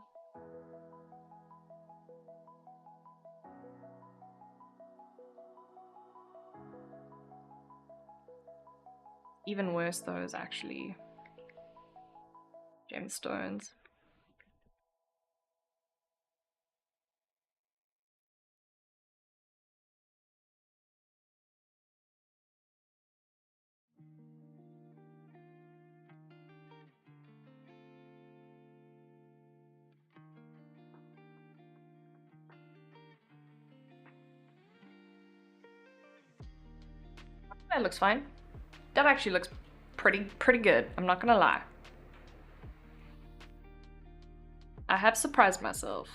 Even worse though is actually gemstones. That looks fine. That actually looks pretty good, I'm not gonna lie. I have surprised myself.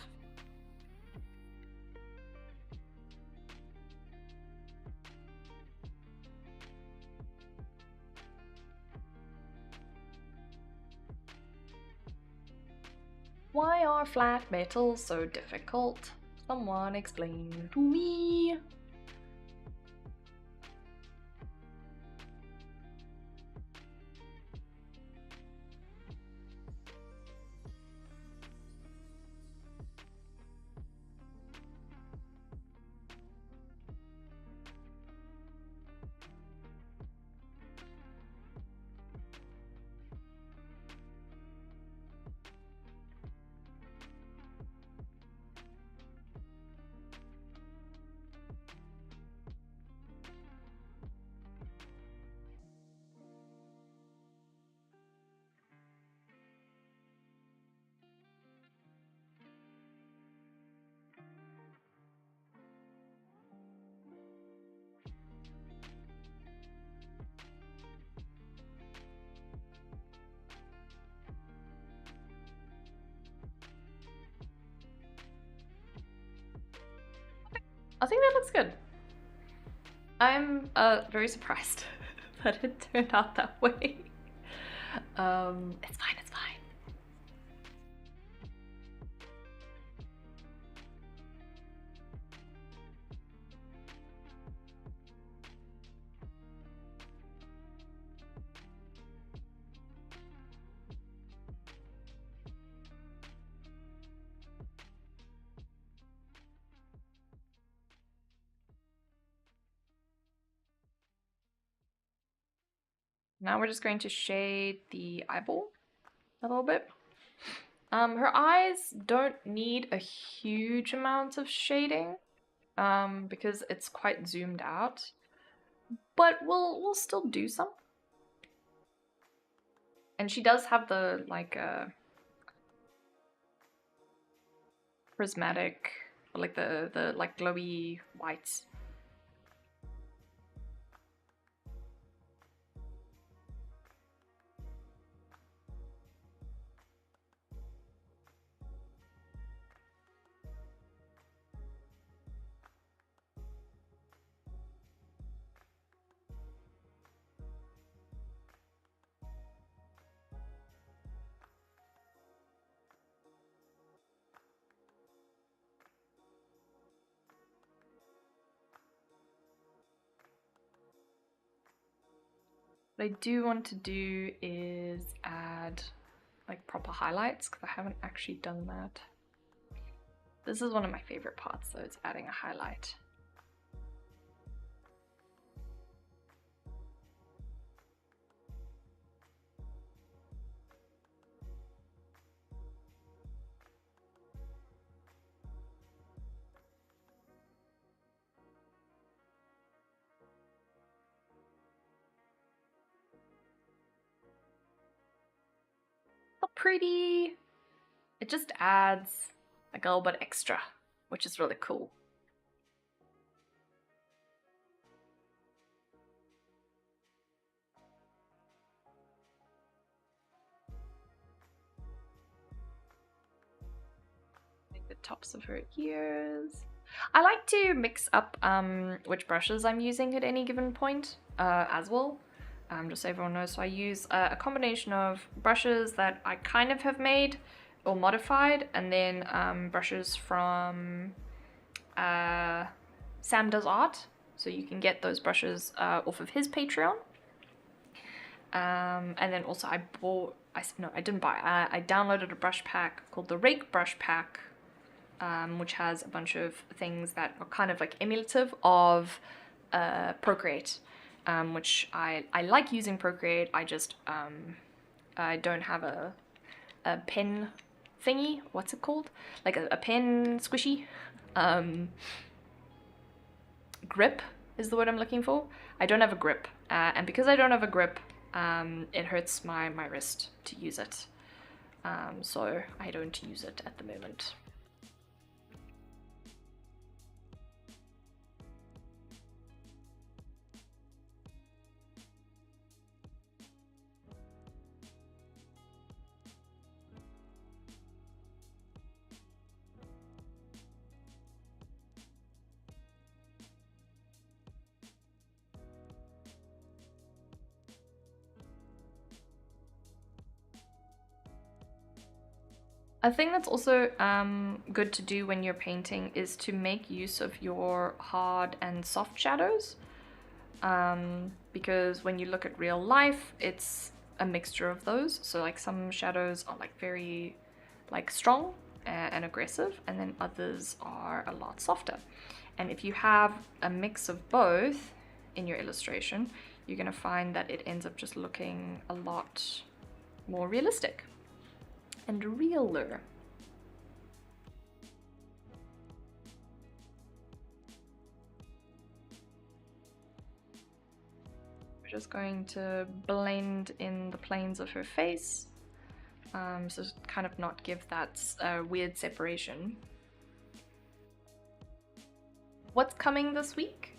Why are flat metals so difficult? Someone explain to me. I think that looks good. I'm very surprised that it turned out that way. It's fine, it's fine. Now we're just going to shade the eyeball a little bit. Her eyes don't need a huge amount of shading, because it's quite zoomed out, but we'll still do some. And she does have the like prismatic, like the like glowy whites. What I do want to do is add like proper highlights, because I haven't actually done that. This is one of my favorite parts though, it's adding a highlight. How pretty! It just adds like a little bit extra, which is really cool. Like the tops of her ears. I like to mix up which brushes I'm using at any given point as well. Just so everyone knows. So I use a combination of brushes that I kind of have made or modified, and then brushes from Sam Does Art. So you can get those brushes off of his Patreon. And then also I downloaded a brush pack called the Rake Brush Pack, which has a bunch of things that are kind of like emulative of Procreate, which I like using Procreate. I just I don't have a pen thingy. What's it called? Like a pen squishy. Grip is the word I'm looking for. I don't have a grip, and because I don't have a grip, it hurts my wrist to use it. So I don't use it at the moment. A thing that's also good to do when you're painting is to make use of your hard and soft shadows, because when you look at real life, it's a mixture of those. So like some shadows are like very like strong and aggressive, and then others are a lot softer. And if you have a mix of both in your illustration, you're gonna find that it ends up just looking a lot more realistic and realer. We're just going to blend in the planes of her face, so kind of not give that weird separation. What's coming this week?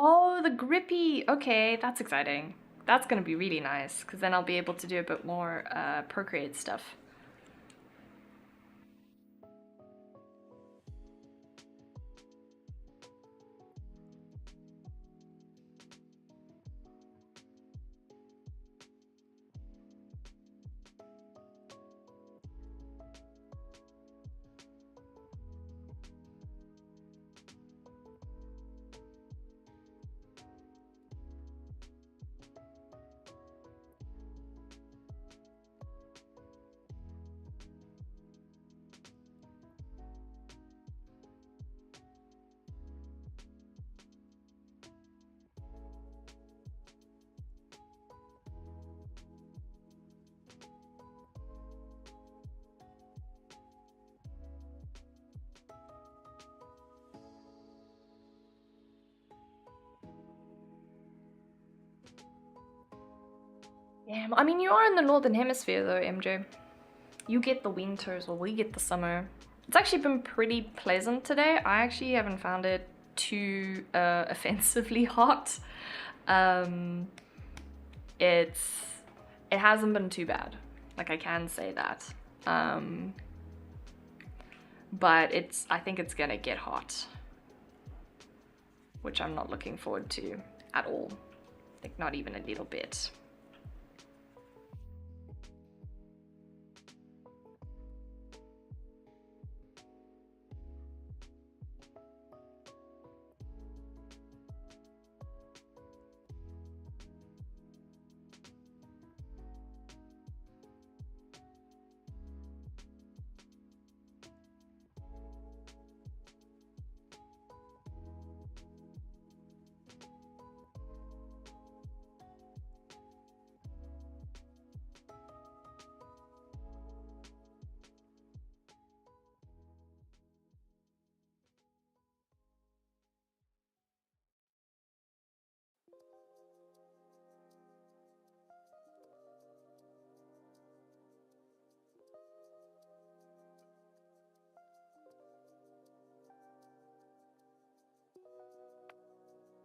Oh, the grippy. Okay, that's exciting. That's gonna be really nice, because then I'll be able to do a bit more Procreate stuff. Yeah, I mean, you are in the Northern Hemisphere though, MJ. You get the winters, or we get the summer. It's actually been pretty pleasant today. I actually haven't found it too offensively hot. Um, it hasn't been too bad. Like, I can say that. But I think it's gonna get hot, which I'm not looking forward to at all. Like, not even a little bit.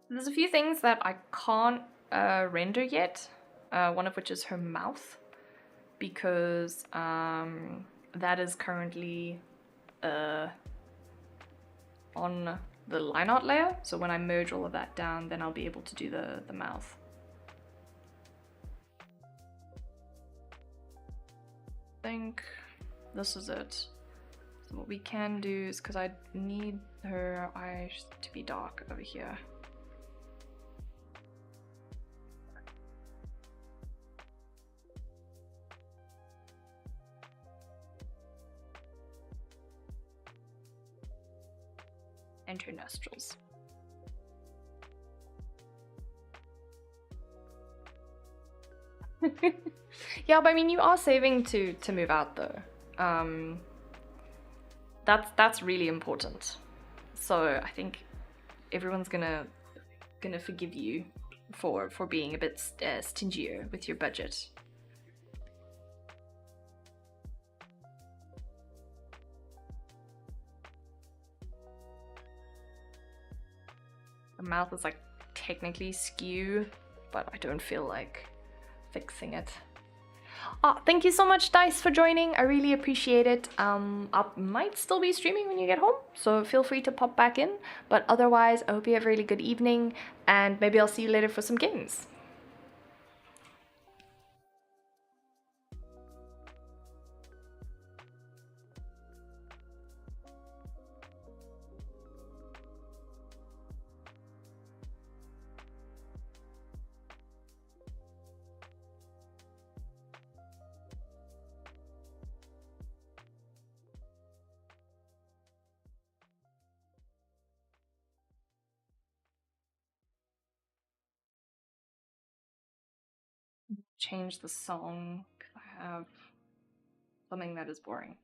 There's a few things that I can't render yet, one of which is her mouth, because that is currently on the line art layer, so when I merge all of that down, then I'll be able to do the mouth. I think this is it. So what we can do is, because I need her eyes to be dark over here. And her nostrils. Yeah, but I mean, you are saving to move out though. That's really important. So I think everyone's gonna forgive you for being a bit stingier with your budget. The mouth is like technically skew, but I don't feel like fixing it. Oh, thank you so much, Dice, for joining. I really appreciate it. I might still be streaming when you get home, so feel free to pop back in. But otherwise, I hope you have a really good evening, and maybe I'll see you later for some games. Change the song. I have something that is boring.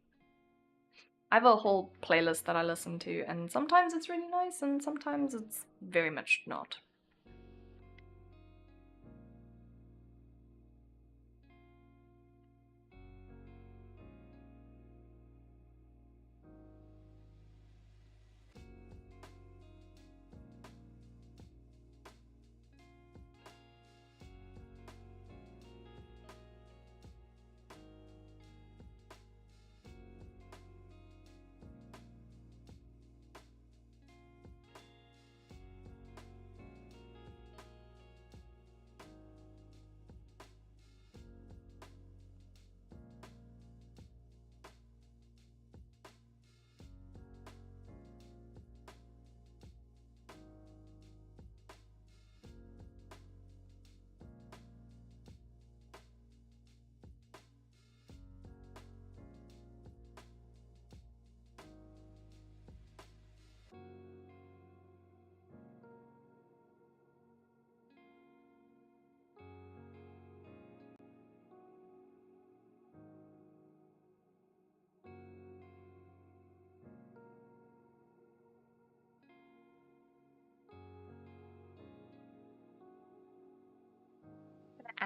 I have a whole playlist that I listen to, and sometimes it's really nice, and sometimes it's very much not.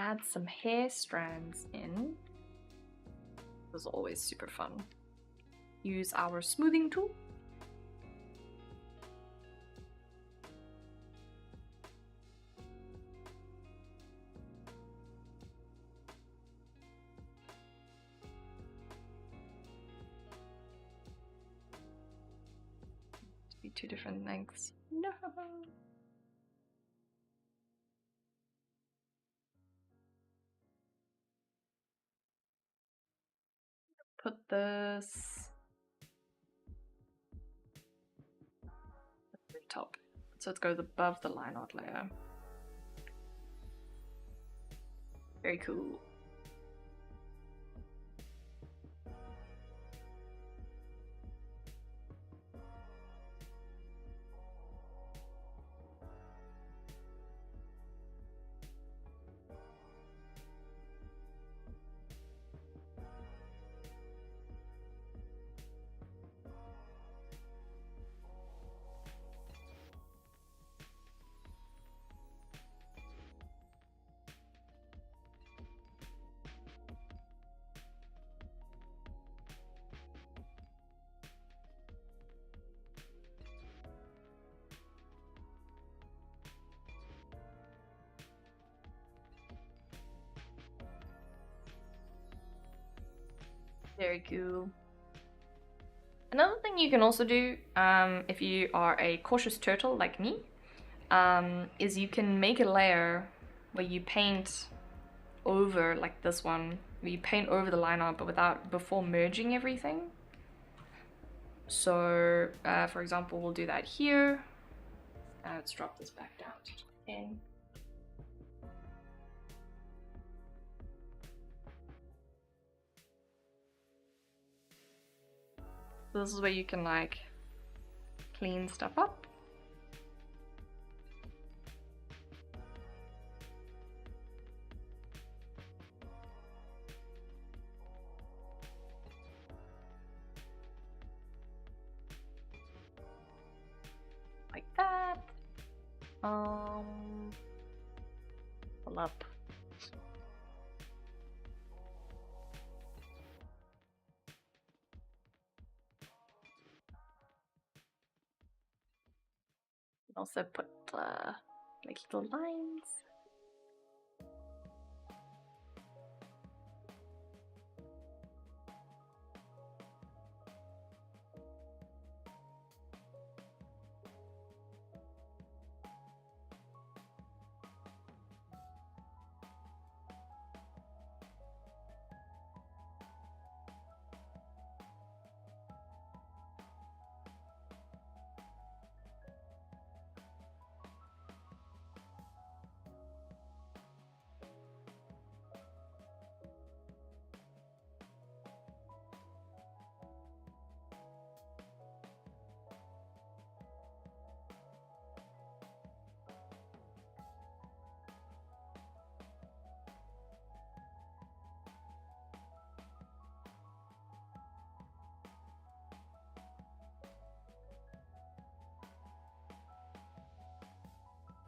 add some hair strands in. This is always super fun. Use our smoothing tool. To be two different lengths. No. Put this at the top, so it goes above the line art layer. Very cool. Very cool. Another thing you can also do, if you are a cautious turtle like me, is you can make a layer where you paint over, like this one, where you paint over the line art but before merging everything. So, for example, we'll do that here. Let's drop this back down to 10. This is where you can like clean stuff up. Like that. Pull up. Also put like little lines.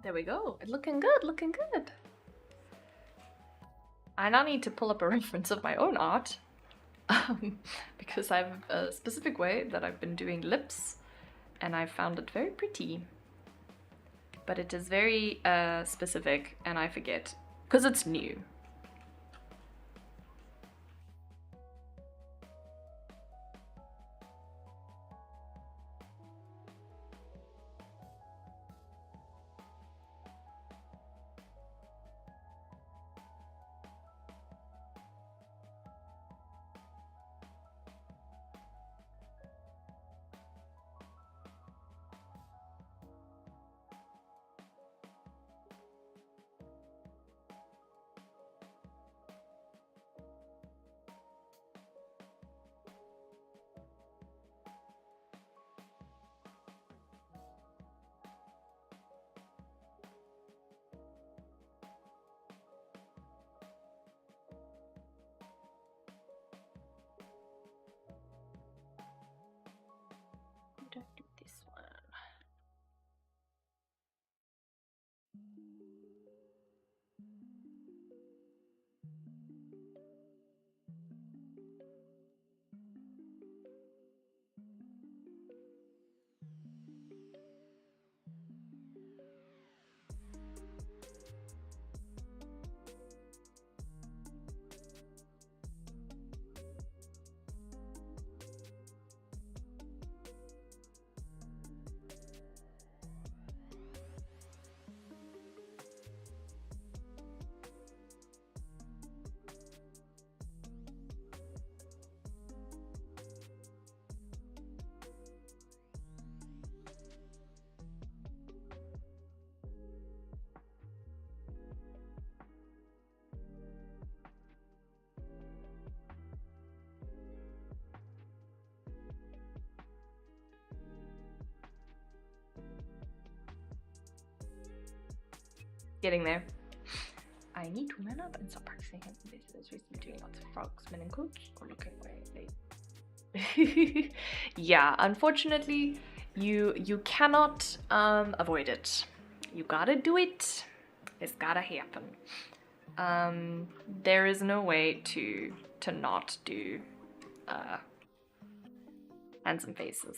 There we go. Looking good, looking good. I now need to pull up a reference of my own art because I have a specific way that I've been doing lips and I found it very pretty. But it is very specific and I forget because it's new. Getting there. I need to man up and start practicing hands and faces. Recently doing lots of frogs, men and quotes, or looking away. Yeah, unfortunately, you cannot avoid it. You gotta do it. It's gotta happen. There is no way to not do hands and faces.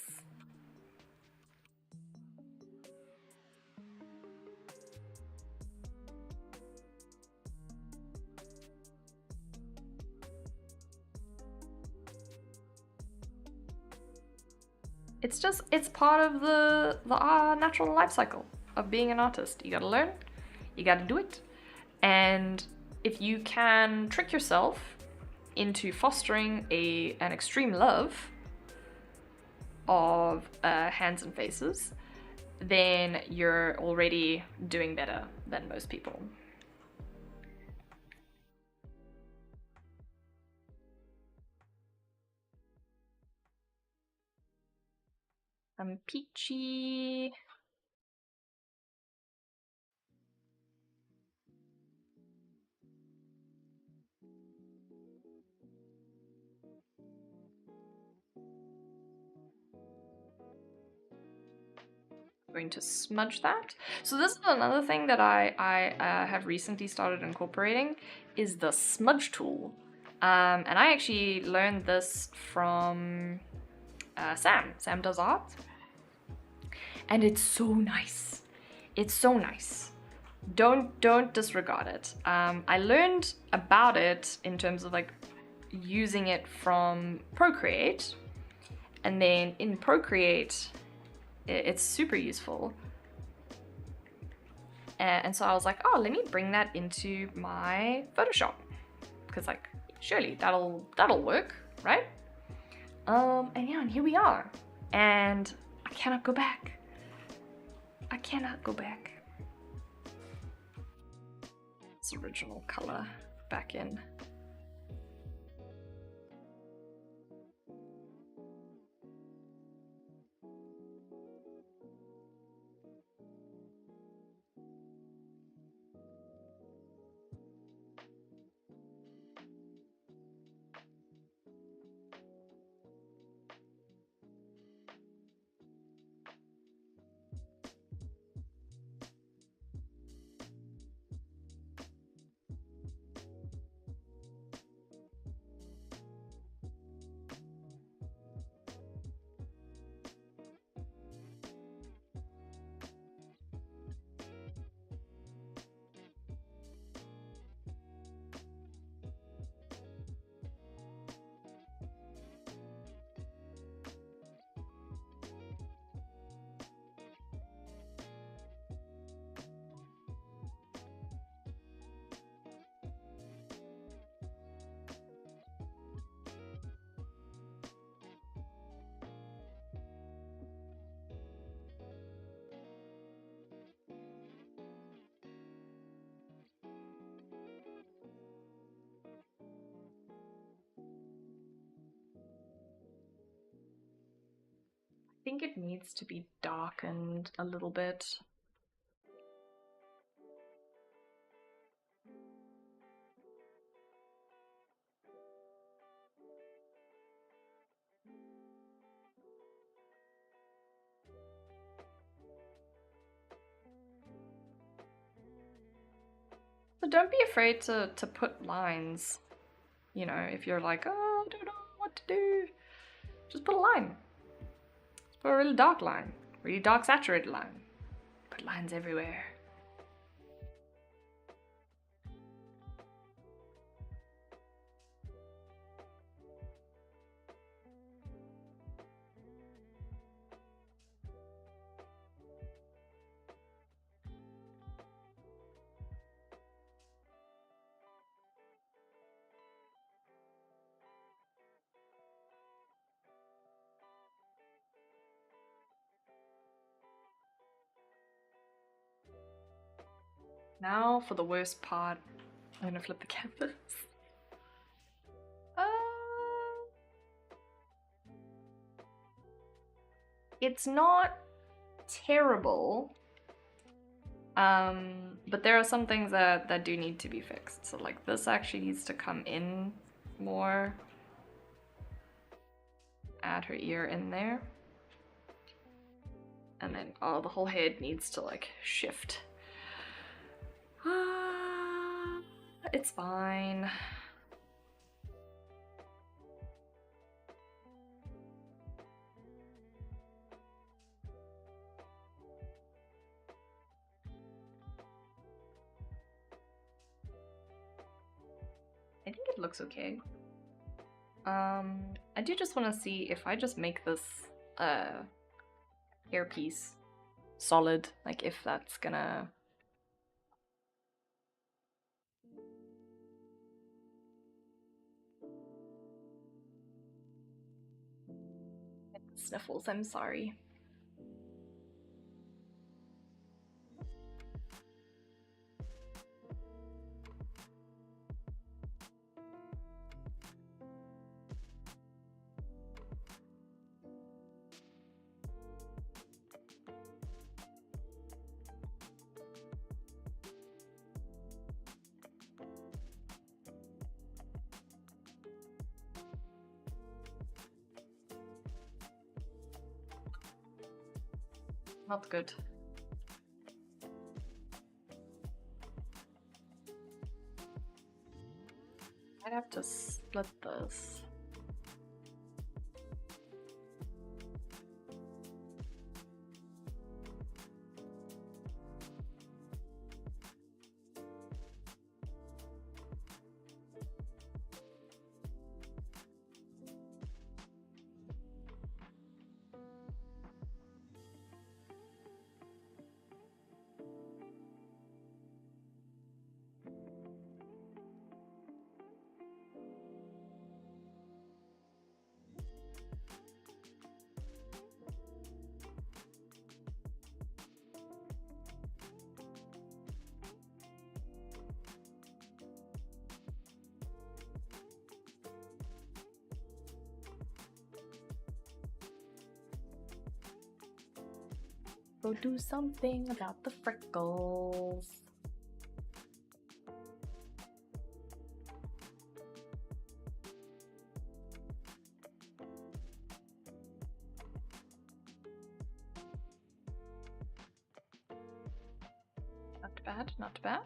It's part of the natural life cycle of being an artist. You gotta learn, you gotta do it, and if you can trick yourself into fostering an extreme love of hands and faces, then you're already doing better than most people. I'm peachy. Going to smudge that. So this is another thing that I have recently started incorporating is the smudge tool. And I actually learned this from Sam. Sam does art. And it's so nice. It's so nice. Don't disregard it. I learned about it in terms of like using it from Procreate. And then in Procreate, it's super useful. And so I was like, oh, let me bring that into my Photoshop. Because like, surely that'll work, right? And yeah, and here we are. And I cannot go back. I cannot go back. It's original color back in. I think it needs to be darkened a little bit. But don't be afraid to put lines. You know, if you're like, oh, I don't know what to do, just put a line. Just put a really dark line, really dark saturated line. Put lines everywhere. Now for the worst part. I'm gonna flip the canvas. It's not terrible. But there are some things that do need to be fixed. So like this actually needs to come in more. Add her ear in there. And then, oh, the whole head needs to like shift. It's fine. I think it looks okay. I do just want to see if I just make this hairpiece solid, like if that's gonna sniffles, I'm sorry. Not good. I'd have to split this. Go do something about the freckles. Not bad, not bad.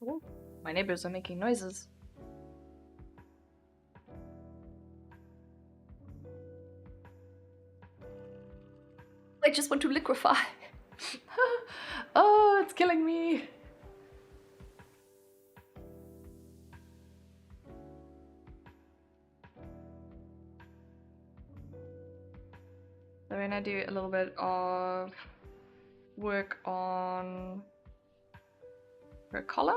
Ooh, my neighbors are making noises. I just want to liquefy. Oh, it's killing me. So we're gonna do a little bit of work on her collar.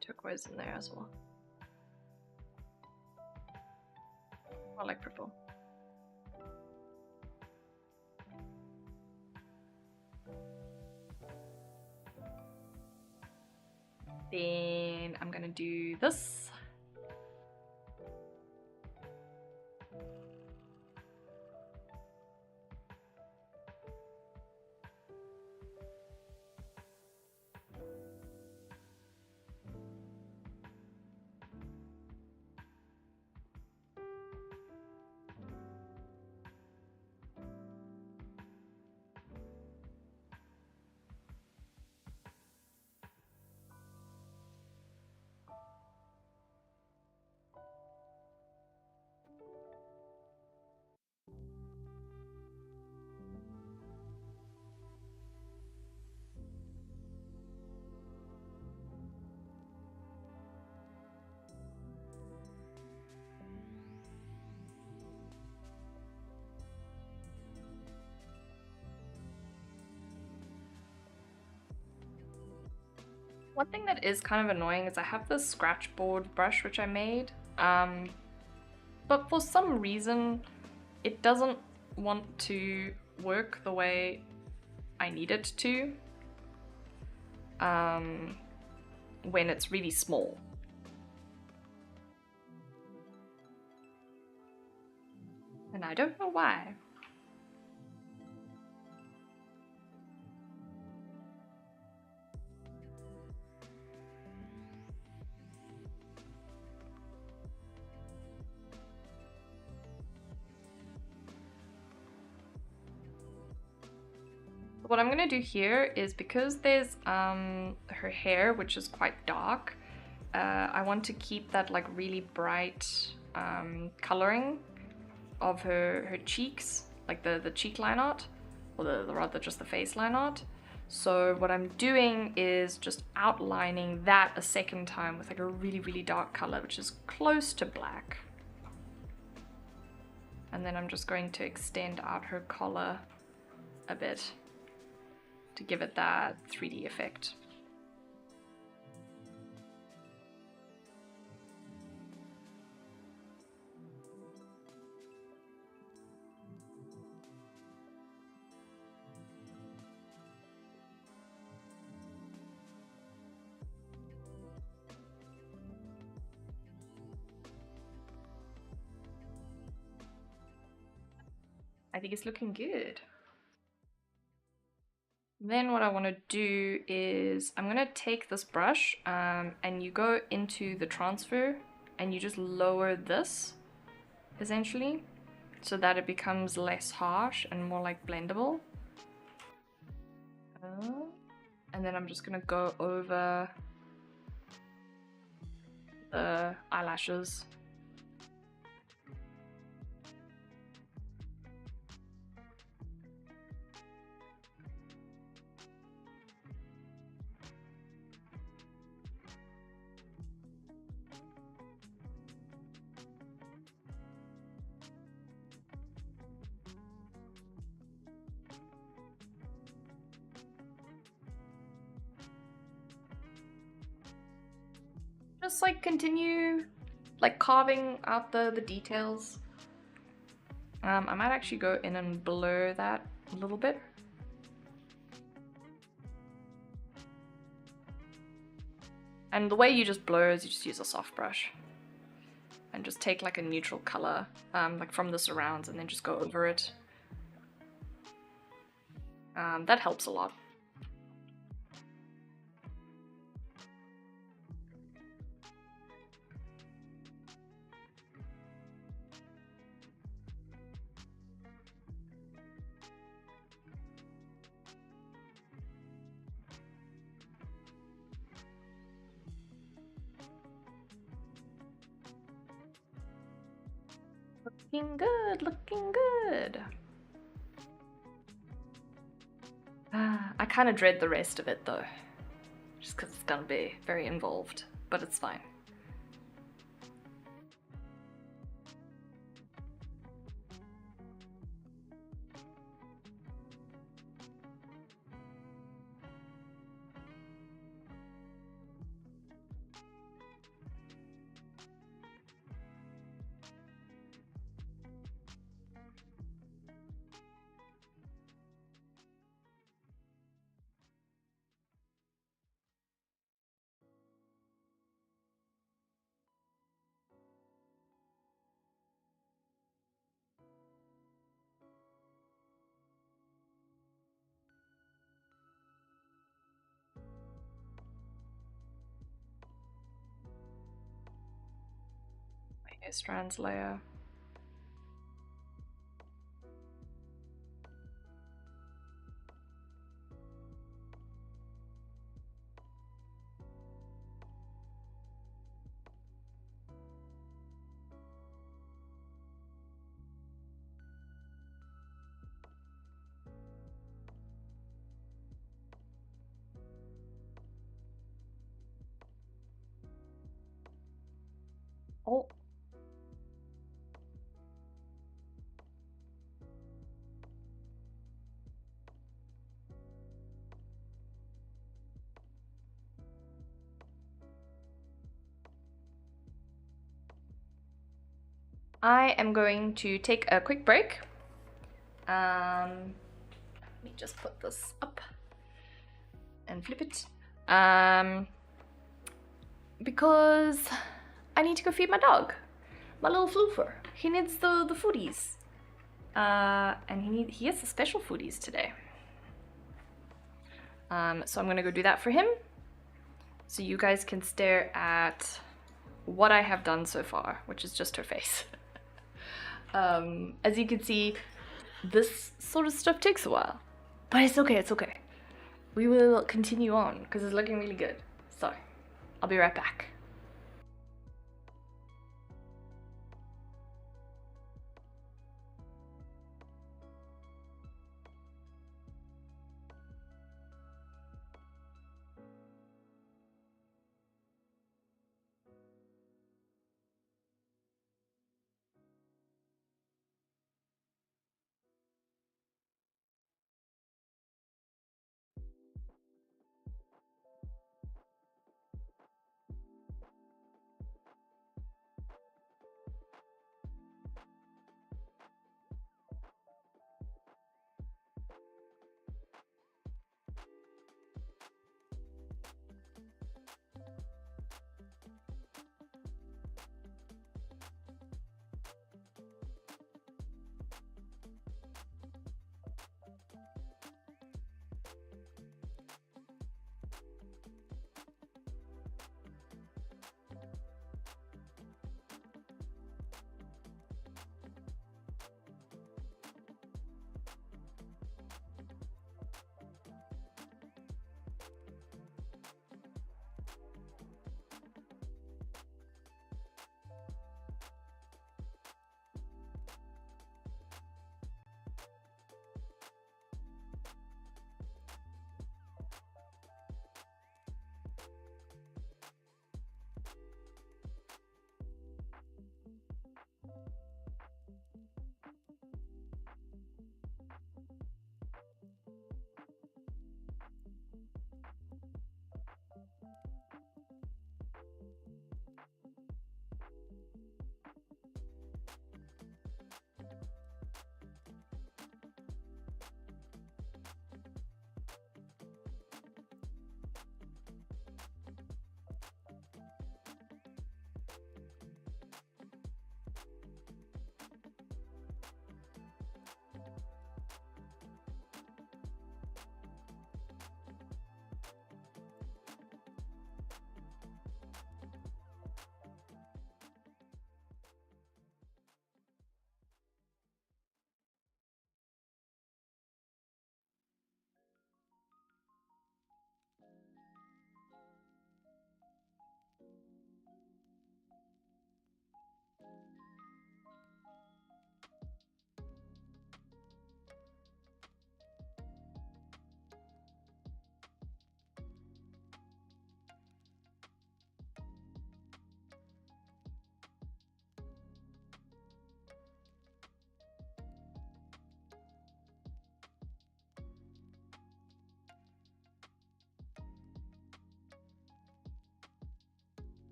Turquoise in there as well. I like purple. Then I'm gonna do this. One thing that is kind of annoying is I have this scratch board brush which I made, but for some reason it doesn't want to work the way I need it to when it's really small. And I don't know why. What I'm gonna do here is, because there's her hair, which is quite dark, I want to keep that like really bright coloring of her cheeks, like the cheek line art, or the rather just the face line art. So what I'm doing is just outlining that a second time with like a really, really dark color, which is close to black. And then I'm just going to extend out her collar a bit to give it that 3D effect. I think it's looking good. Then what I want to do is I'm going to take this brush and you go into the transfer and you just lower this essentially so that it becomes less harsh and more like blendable. And then I'm just going to go over the eyelashes. Just like continue like carving out the details. I might actually go in and blur that a little bit. And the way you just blur is you just use a soft brush and just take like a neutral color like from the surrounds and then just go over it. That helps a lot. Looking good, looking good. I kind of dread the rest of it though, just because it's gonna be very involved, but it's fine. Hair strands layer. Oh. I am going to take a quick break. Let me just put this up and flip it. Because I need to go feed my dog, my little floofer. He needs the foodies. And he has the special foodies today. So I'm gonna go do that for him. So you guys can stare at what I have done so far, which is just her face. As you can see, this sort of stuff takes a while, but it's okay, it's okay. We will continue on because it's looking really good. So I'll be right back.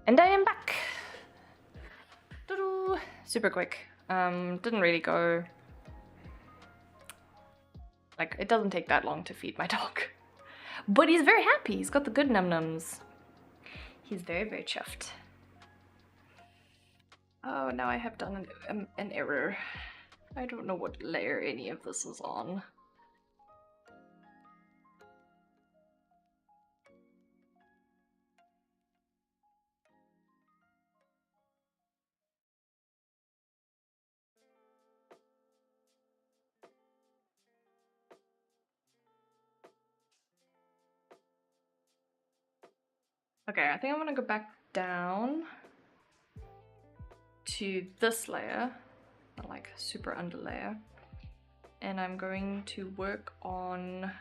And I am back. Doo-doo. Super quick. Didn't really go. Like, it doesn't take that long to feed my dog. But he's very happy. He's got the good num-nums. He's very, very chuffed. Oh, now I have done an error. I don't know what layer any of this is on. Okay, I think I'm gonna go back down to this layer, the like super under layer, and I'm going to work on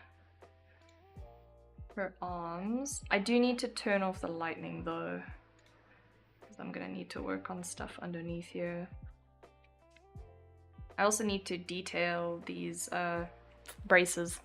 her arms. I do need to turn off the lightning though, because I'm gonna need to work on stuff underneath here. I also need to detail these braces.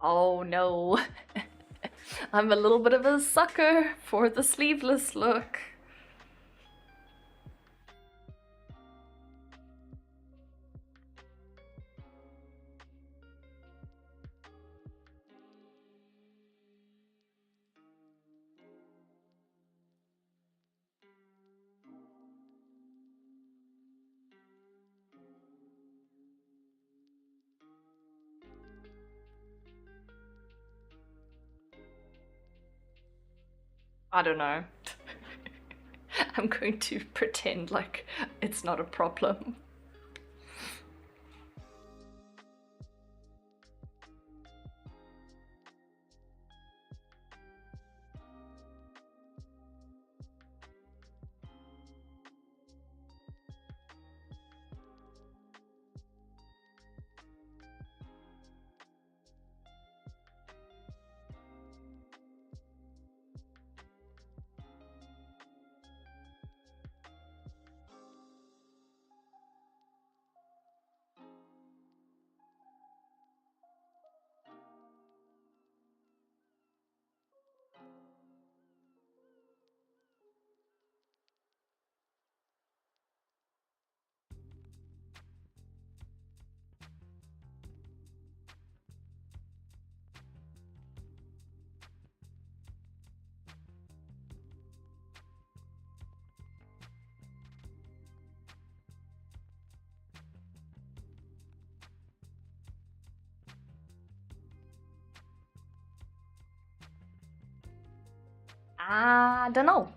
Oh no. I'm a little bit of a sucker for the sleeveless look. I don't know. I'm going to pretend like it's not a problem. I don't know.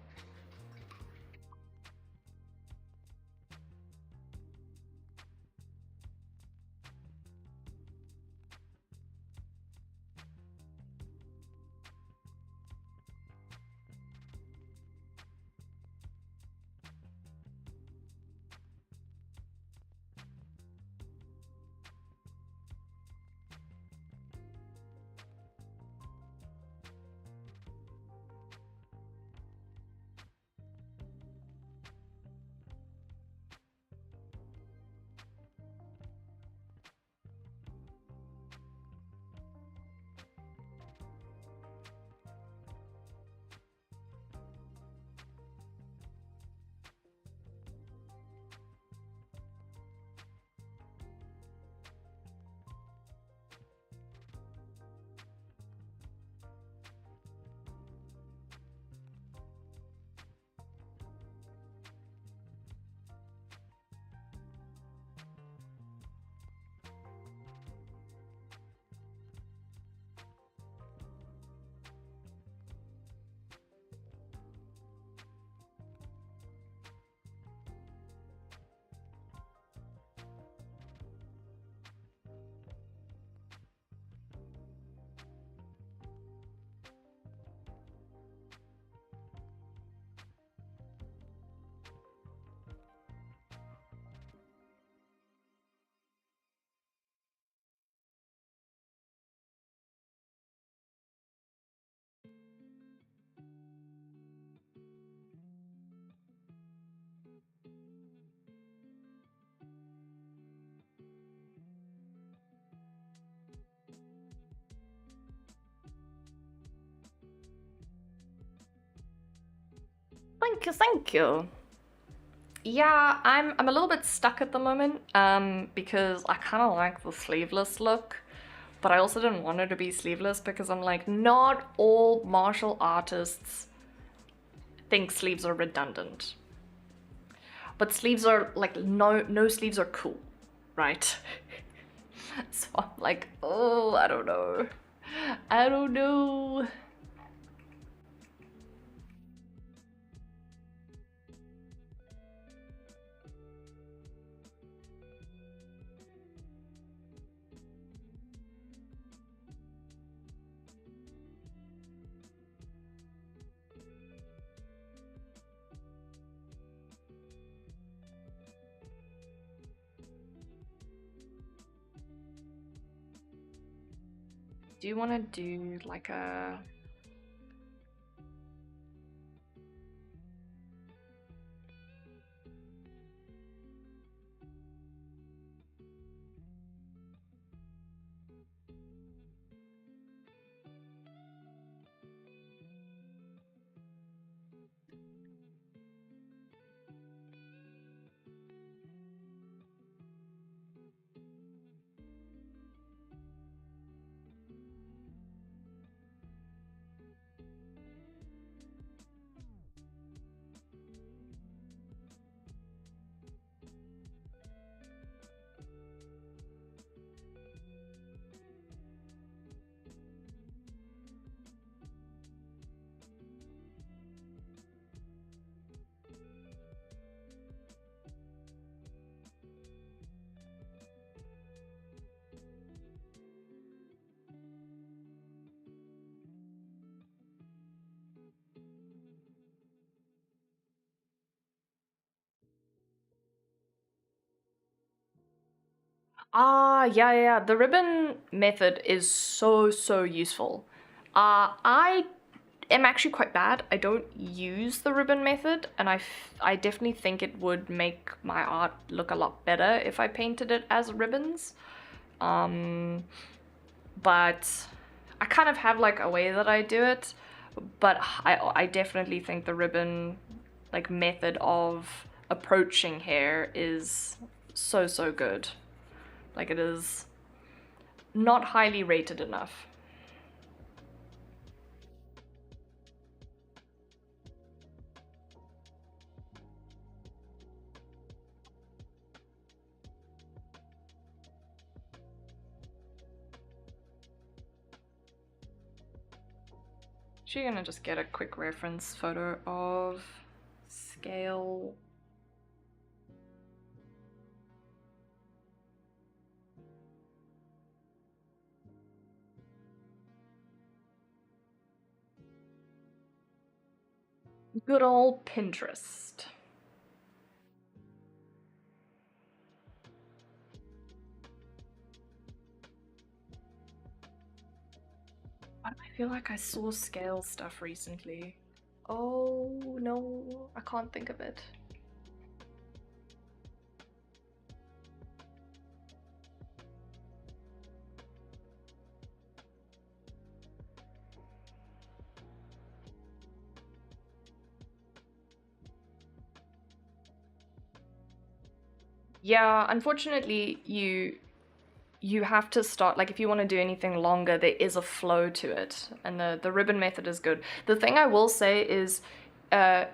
Thank you, thank you. Yeah, I'm a little bit stuck at the moment, because I kind of like the sleeveless look, but I also didn't want it to be sleeveless because I'm like, not all martial artists think sleeves are redundant. But sleeves are like, no sleeves are cool, right? So I'm like, oh, I don't know. I don't know. Do you want to do like a... Yeah. The ribbon method is so useful. I am actually quite bad. I don't use the ribbon method, and I definitely think it would make my art look a lot better if I painted it as ribbons. But I kind of have like a way that I do it, but I definitely think the ribbon like method of approaching hair is so good. Like it is not highly rated enough. So you're gonna just get a quick reference photo of scale. Good old Pinterest. I feel like I saw scale stuff recently. Oh no, I can't think of it. Yeah, unfortunately, you have to start like if you want to do anything longer, there is a flow to it, and the ribbon method is good. The thing I will say is,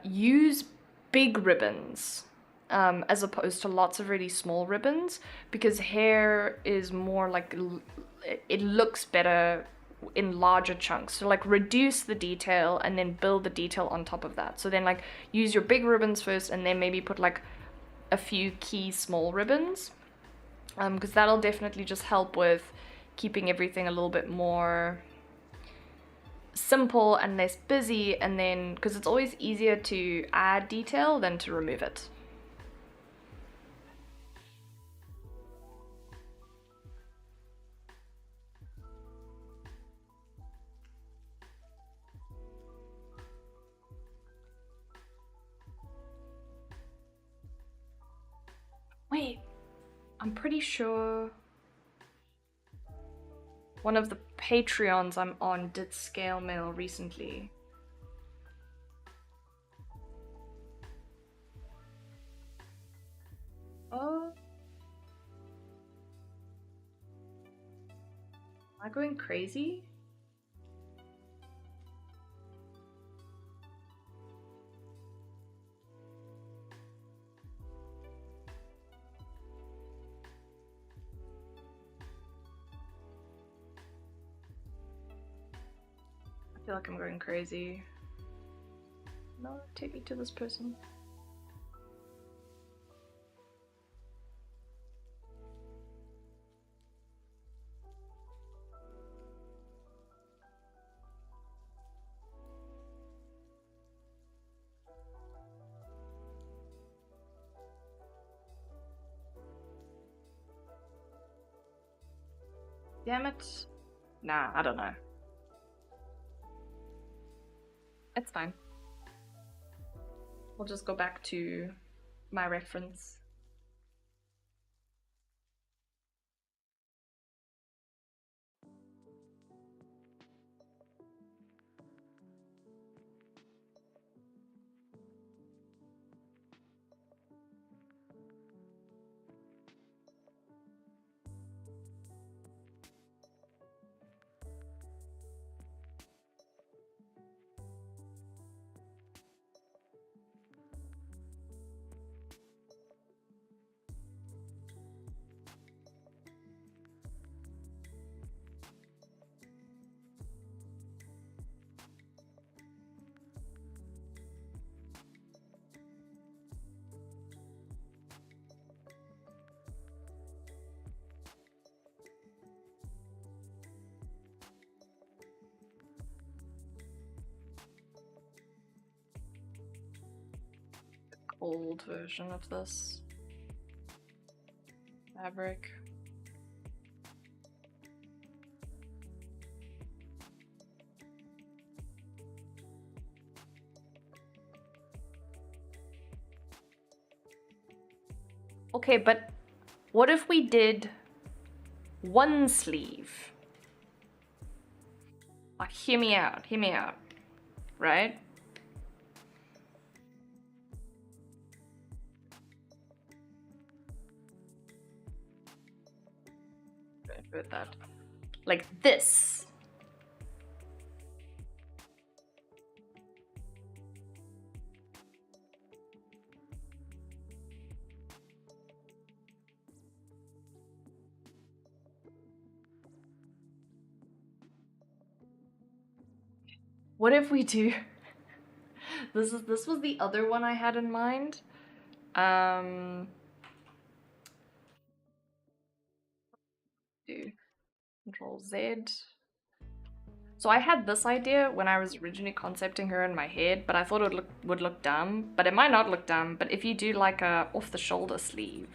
use big ribbons, as opposed to lots of really small ribbons, because hair is more like it looks better in larger chunks. So like reduce the detail and then build the detail on top of that. So then like use your big ribbons first, and then maybe put like a few key small ribbons, because that'll definitely just help with keeping everything a little bit more simple and less busy, and then because it's always easier to add detail than to remove it. Wait, I'm pretty sure one of the Patreons I'm on did scale mail recently. Oh, am I going crazy? I feel like I'm going crazy. No, take me to this person. Damn it. Nah, I don't know. It's fine. We'll just go back to my reference. Old version of this fabric. Okay, but what if we did one sleeve? Like, hear me out, right? With that. Like this. What if we do this was the other one I had in mind. Do Control Z. So I had this idea when I was originally concepting her in my head, but I thought it would look dumb. But it might not look dumb. But if you do like a off the shoulder sleeve,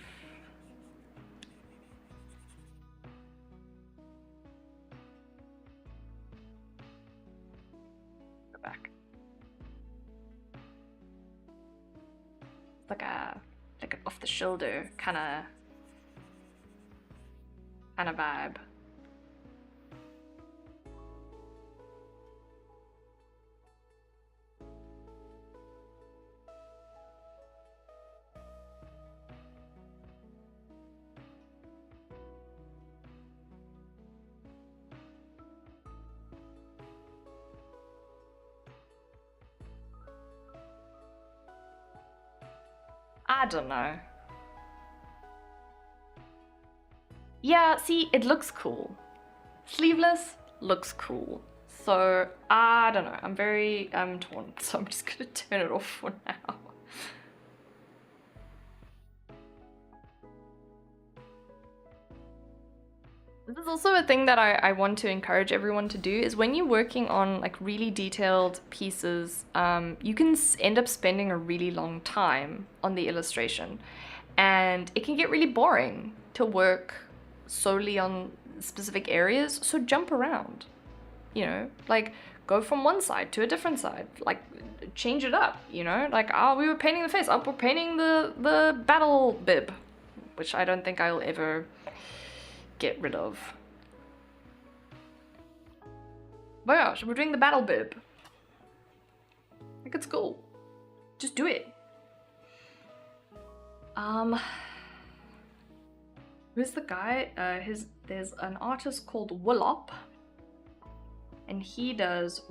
go back. Like a off the shoulder kind of vibe. I don't know. Yeah, see, it looks cool. Sleeveless looks cool. So, I don't know. I'm torn. So I'm just gonna turn it off for now. This is also a thing that I want to encourage everyone to do is when you're working on like really detailed pieces, you can end up spending a really long time on the illustration, and it can get really boring to work solely on specific areas. So jump around, you know, like go from one side to a different side, like change it up, you know, like oh we were painting the face, oh we're painting the battle bib, which I don't think I'll ever get rid of. Oh my gosh, we're doing the battle bib. Like it's cool. Just do it. Who's the guy? There's an artist called Woolop, and he does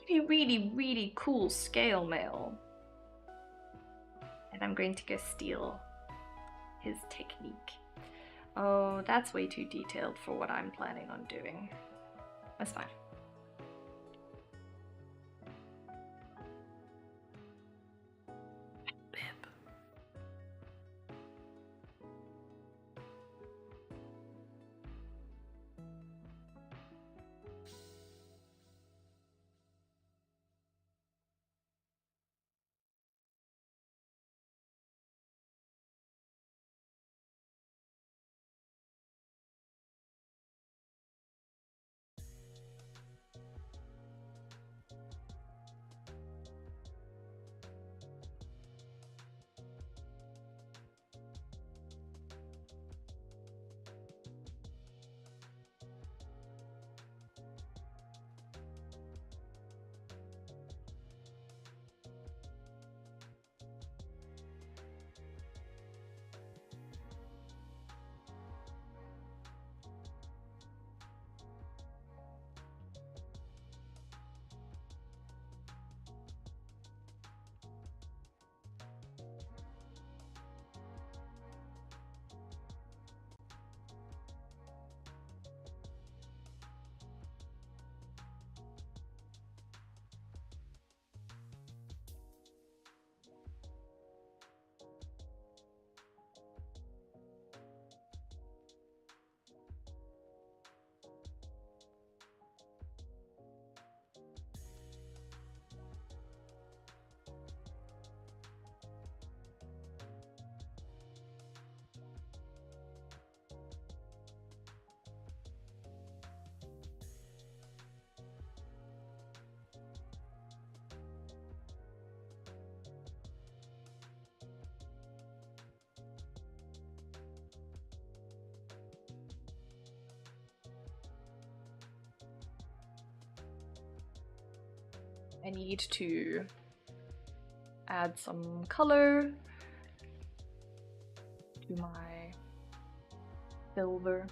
really cool scale mail. And I'm going to go steal his technique. Oh, that's way too detailed for what I'm planning on doing. That's fine. I need to add some color to my silver.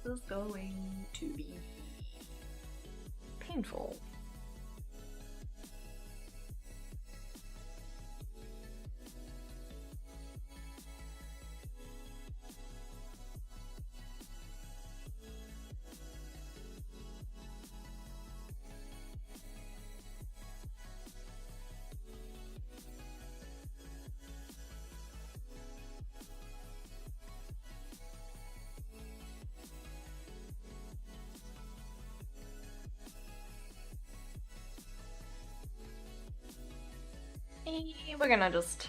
This is going to be painful. We're gonna just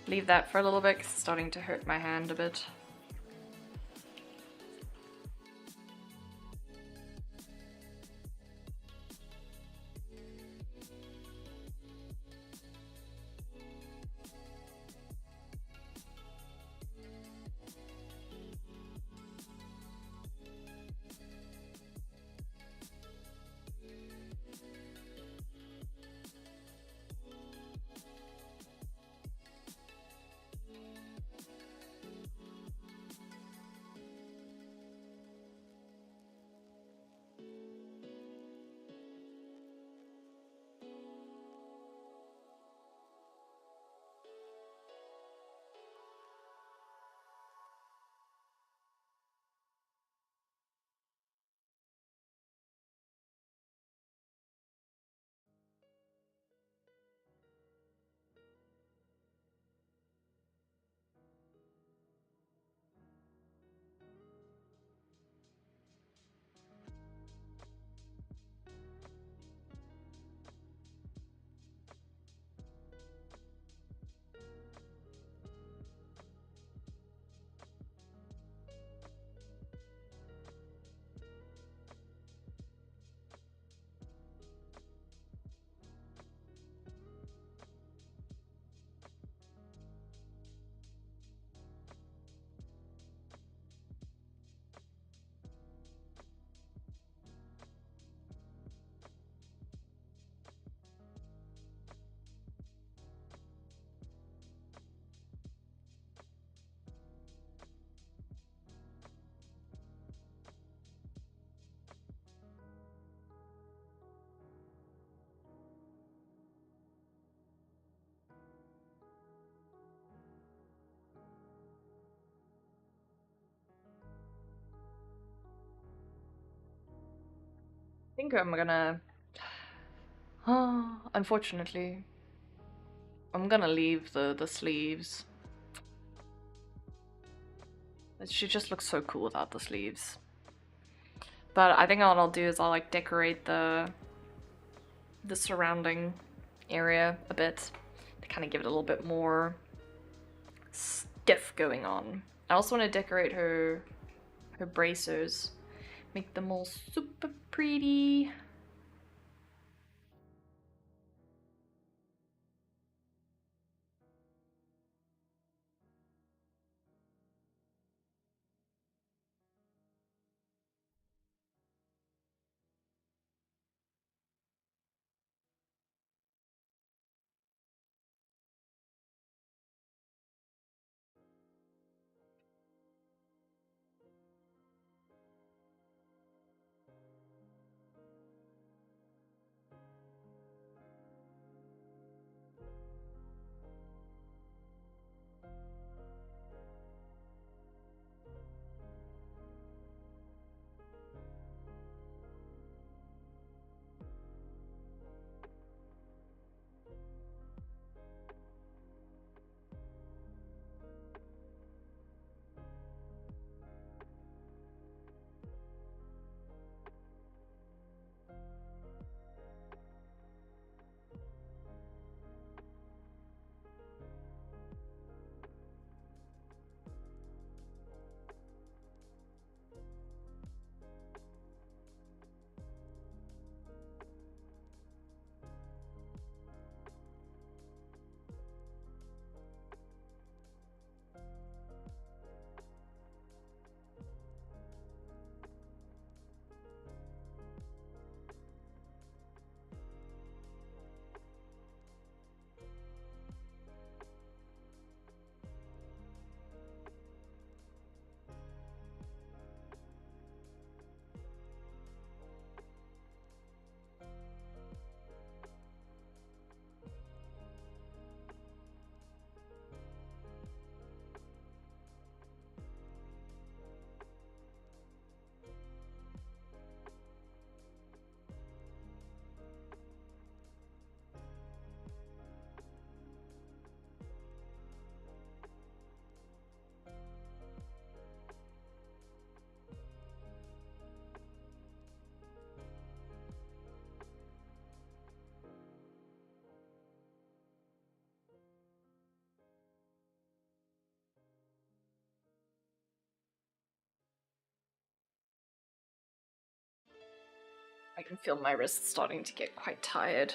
leave that for a little bit because it's starting to hurt my hand a bit. think I'm gonna... unfortunately, I'm gonna leave the sleeves. She just looks so cool without the sleeves. But I think what I'll do is I'll like decorate the surrounding area a bit to kind of give it a little bit more stiff going on. I also want to decorate her bracers, make them all super pretty. I can feel my wrists starting to get quite tired.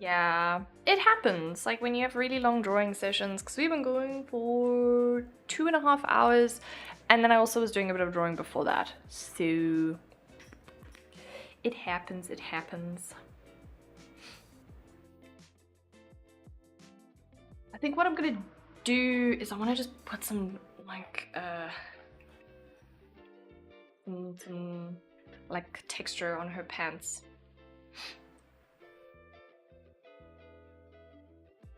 Yeah, it happens. Like when you have really long drawing sessions, because we've been going for 2.5 hours, and then I also was doing a bit of drawing before that. So it happens, it happens. I think what I'm gonna do is I want to just put some like some like texture on her pants.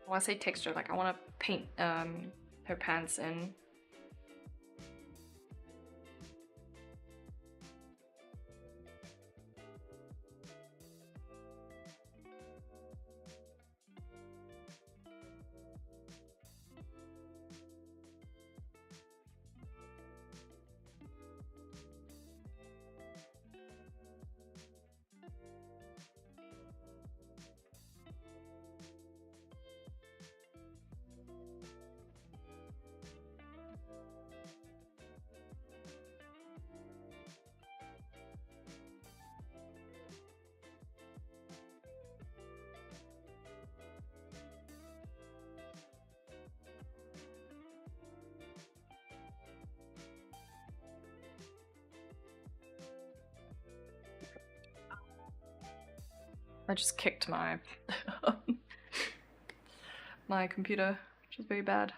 When I say texture, like I want to paint her pants in. I just kicked my my computer, which is very bad.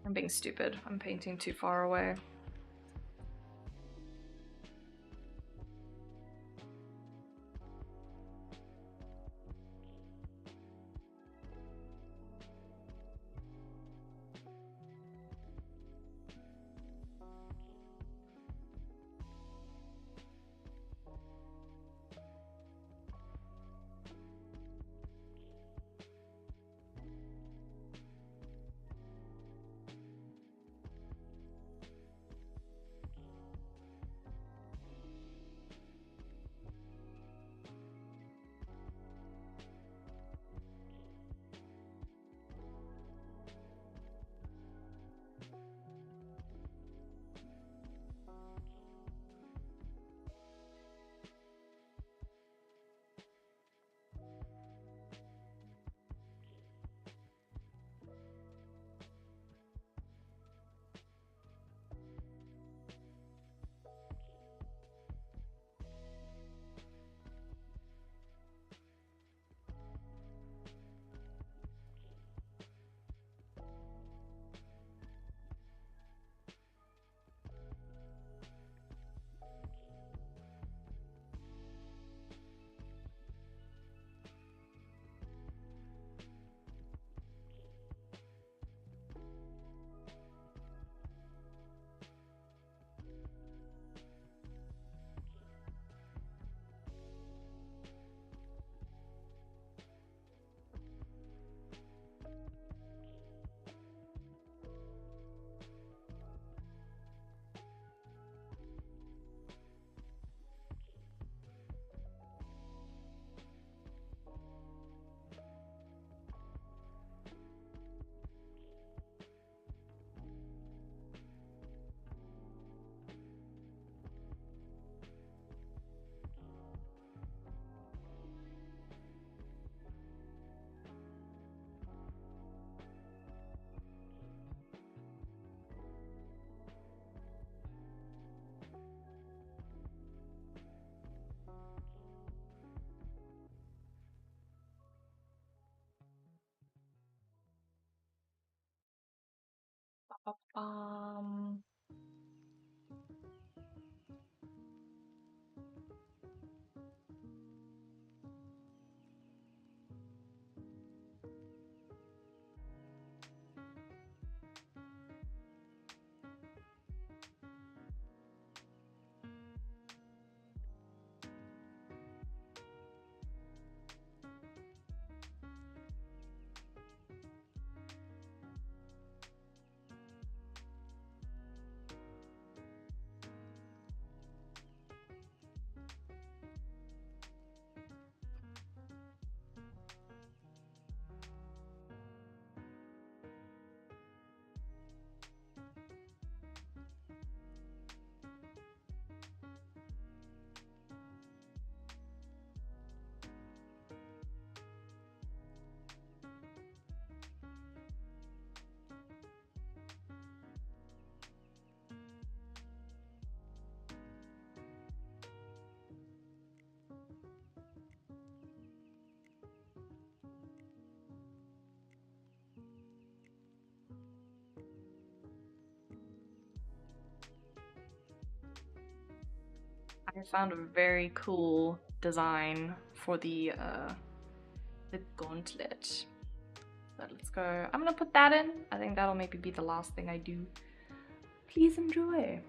I'm being stupid. I'm painting too far away. Um, I found a very cool design for the gauntlet. So let's go. I'm gonna put that in. I think that'll maybe be the last thing I do. Please enjoy.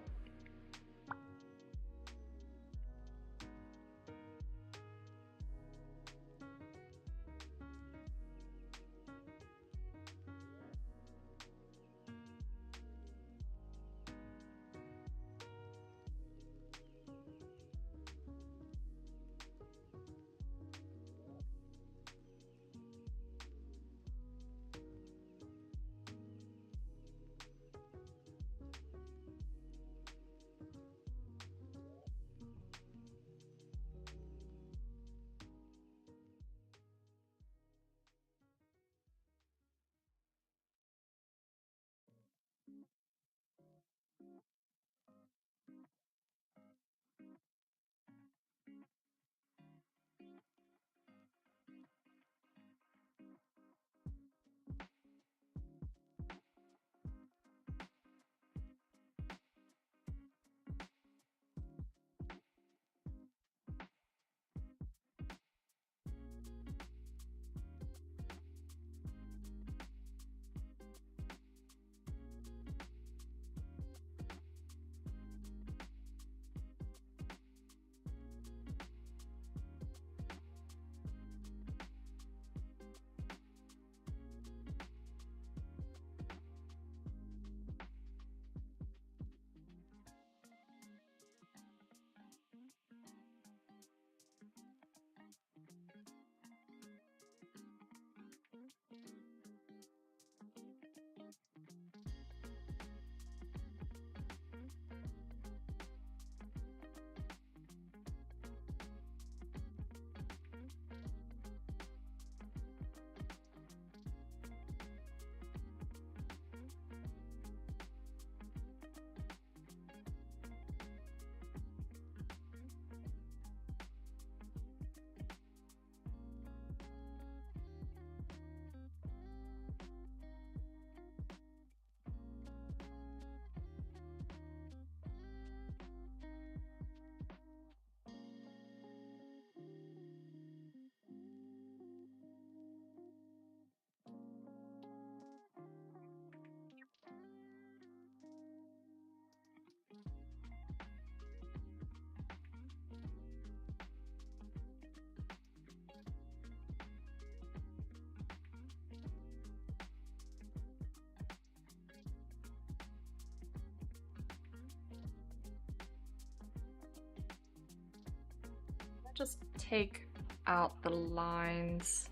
Just take out the lines.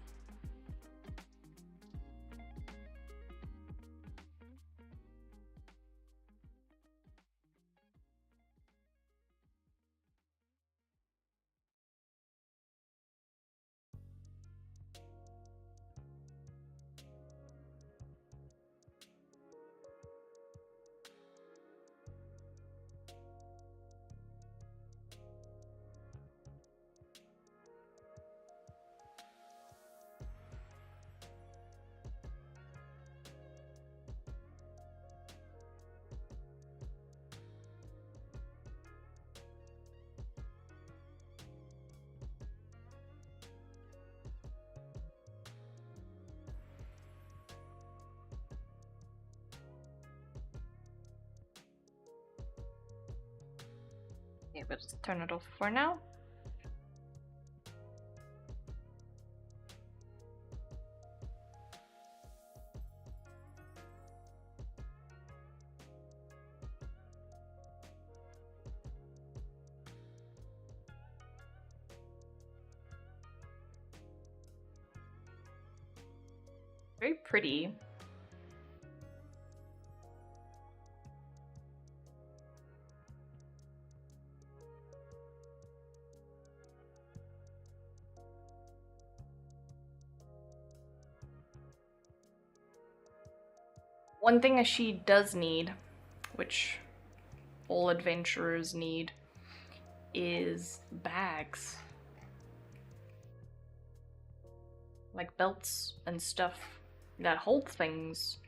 Yeah, but just turn it off for now. Very pretty. One thing that she does need, which all adventurers need, is bags. Like belts and stuff that hold things.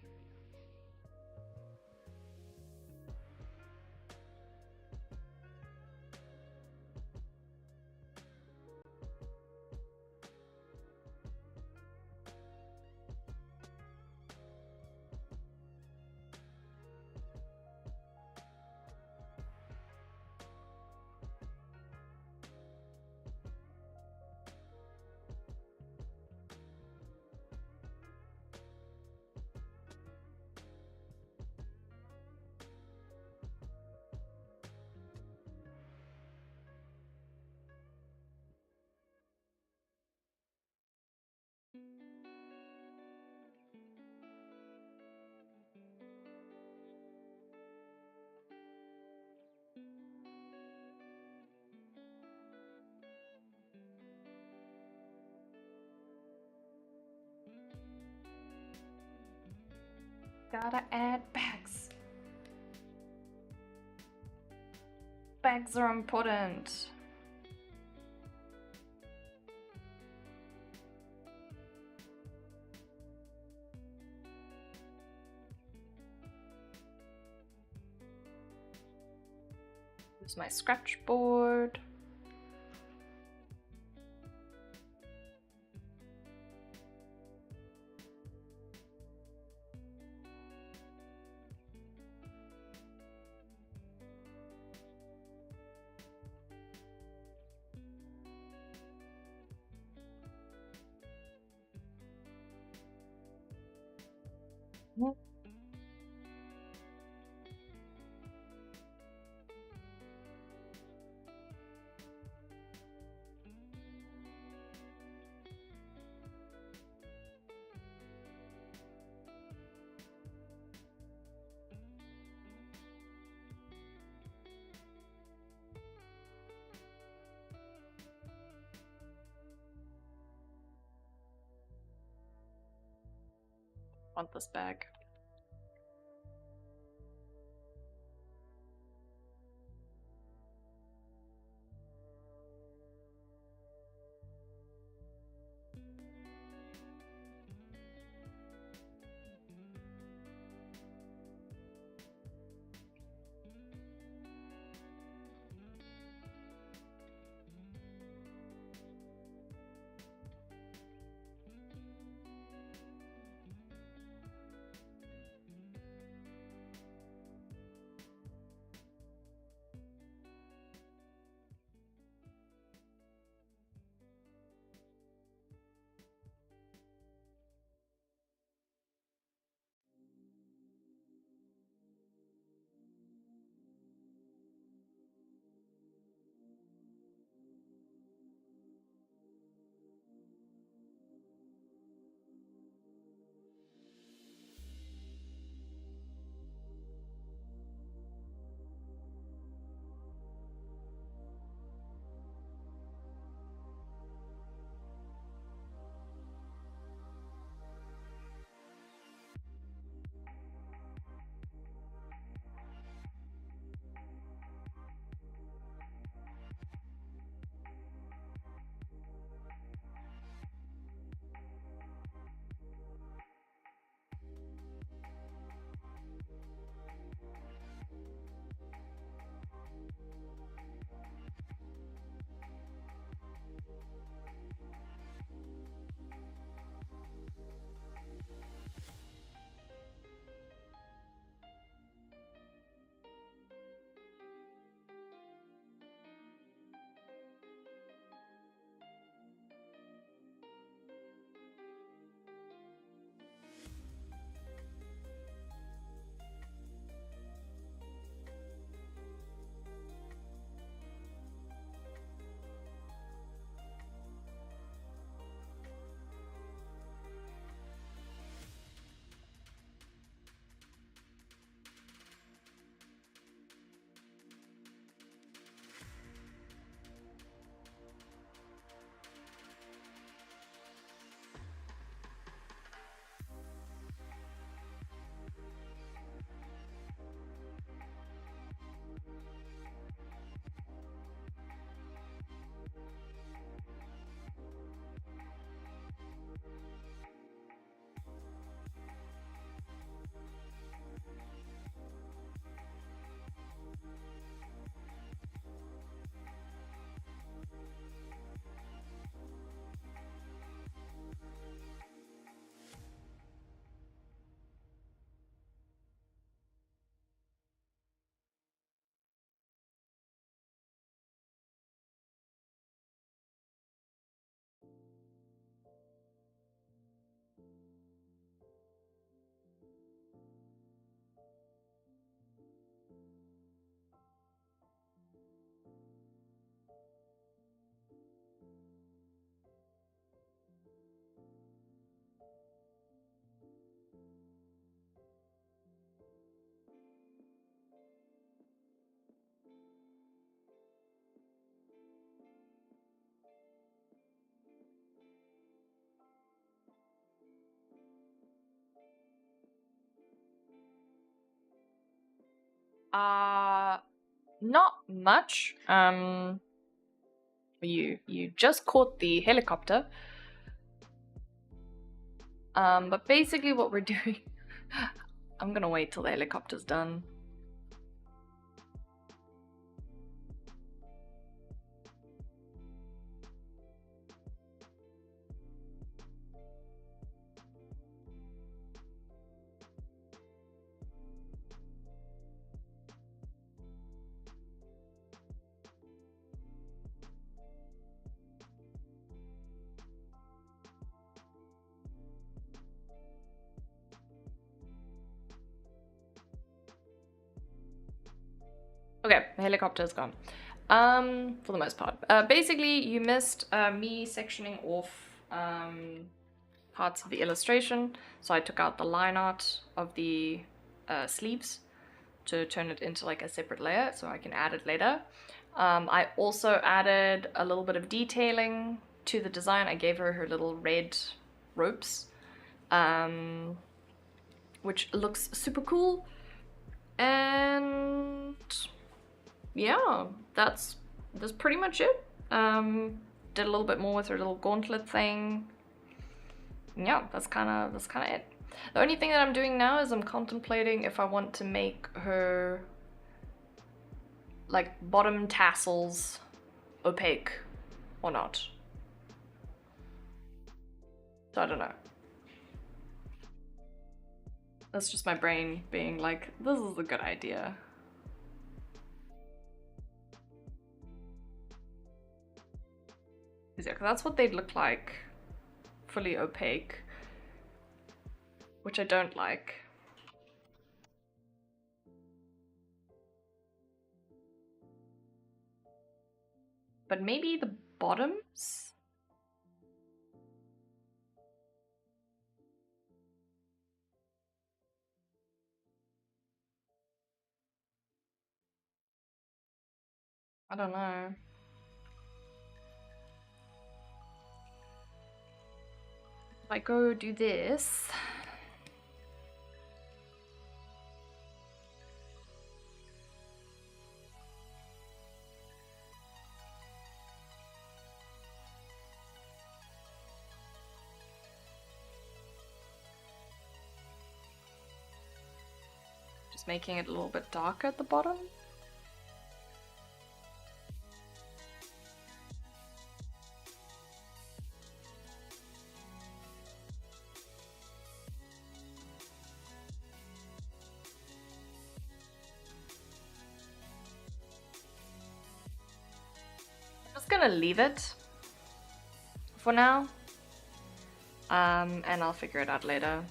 Gotta add bags. Bags are important. Here's my scratch board. Want this bag. Not much. You just caught the helicopter. But basically what we're doing... I'm gonna wait till the helicopter's done. Okay, the helicopter is gone. For the most part. Basically, you missed me sectioning off parts of the illustration. So I took out the line art of the sleeves to turn it into like a separate layer so I can add it later. I also added a little bit of detailing to the design. I gave her little red ropes, which looks super cool. And yeah, that's pretty much it. Did a little bit more with her little gauntlet thing. Yeah, that's kind of it. The only thing that I'm doing now is I'm contemplating if I want to make her like bottom tassels opaque or not. So I don't know. That's just my brain being like, this is a good idea. Yeah, 'cause that's what they'd look like, fully opaque, which I don't like. But maybe the bottoms? I don't know. If I go do this... Just making it a little bit darker at the bottom. Gonna leave it for now, and I'll figure it out later.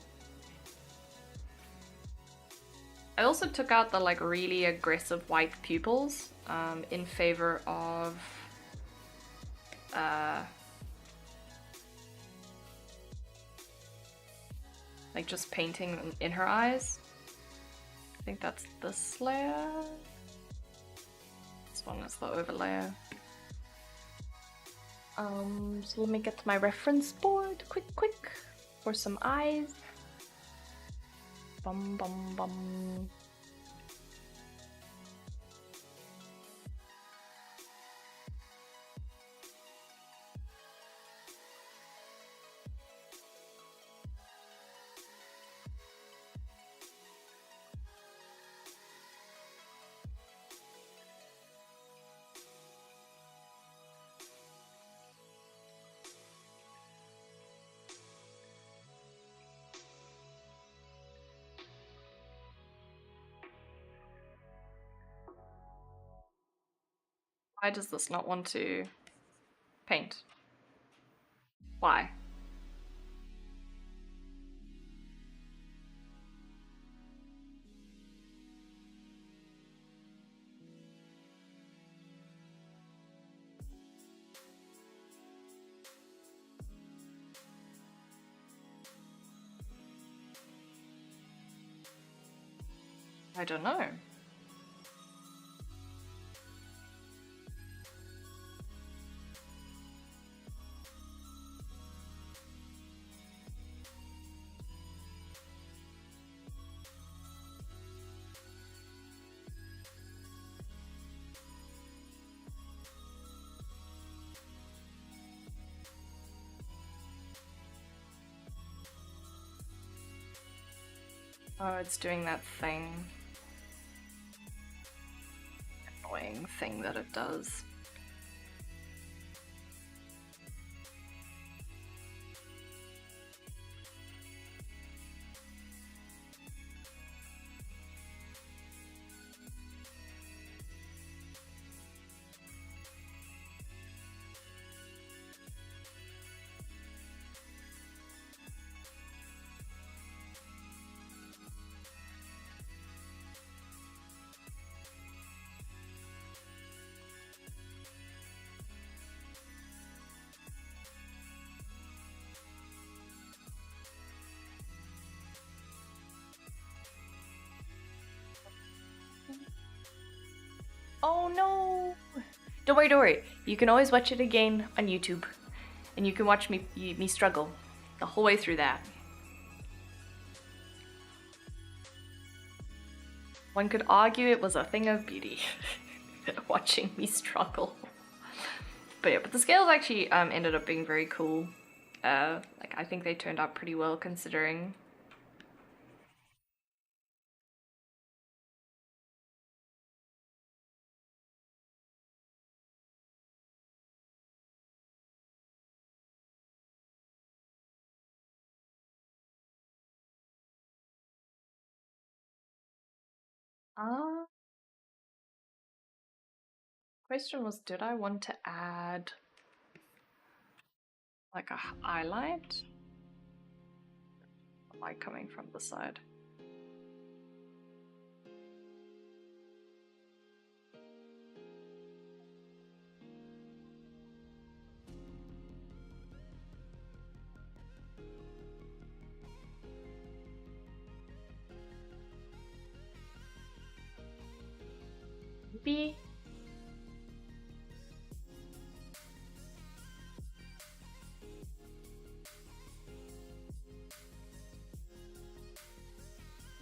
I also took out the like really aggressive white pupils in favor of like just painting in her eyes. I think that's this layer. This one is the overlayer. So let me get to my reference board quick for some eyes. Bum bum bum. Why does this not want to paint? Why? I don't know. Oh, it's doing that thing. Annoying thing that it does. Oh no! Don't worry, don't worry. You can always watch it again on YouTube. And you can watch me struggle the whole way through that. One could argue it was a thing of beauty. Watching me struggle. But yeah, but the scales actually ended up being very cool. Like, I think they turned out pretty well considering. Uh, Question was, did I want to add like a highlight? Light coming from the side. Maybe.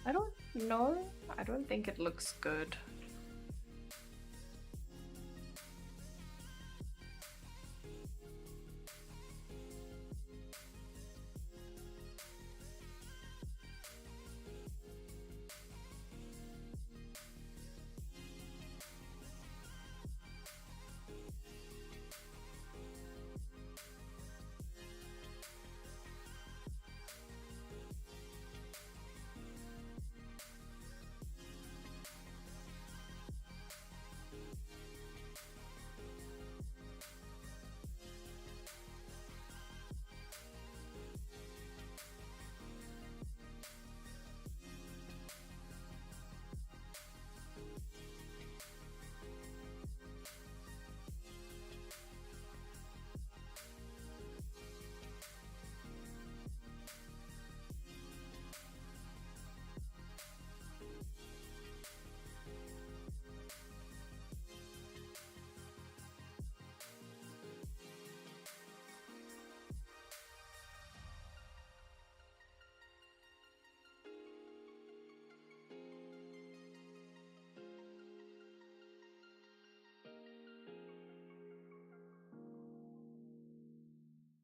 I don't know. I don't think it looks good.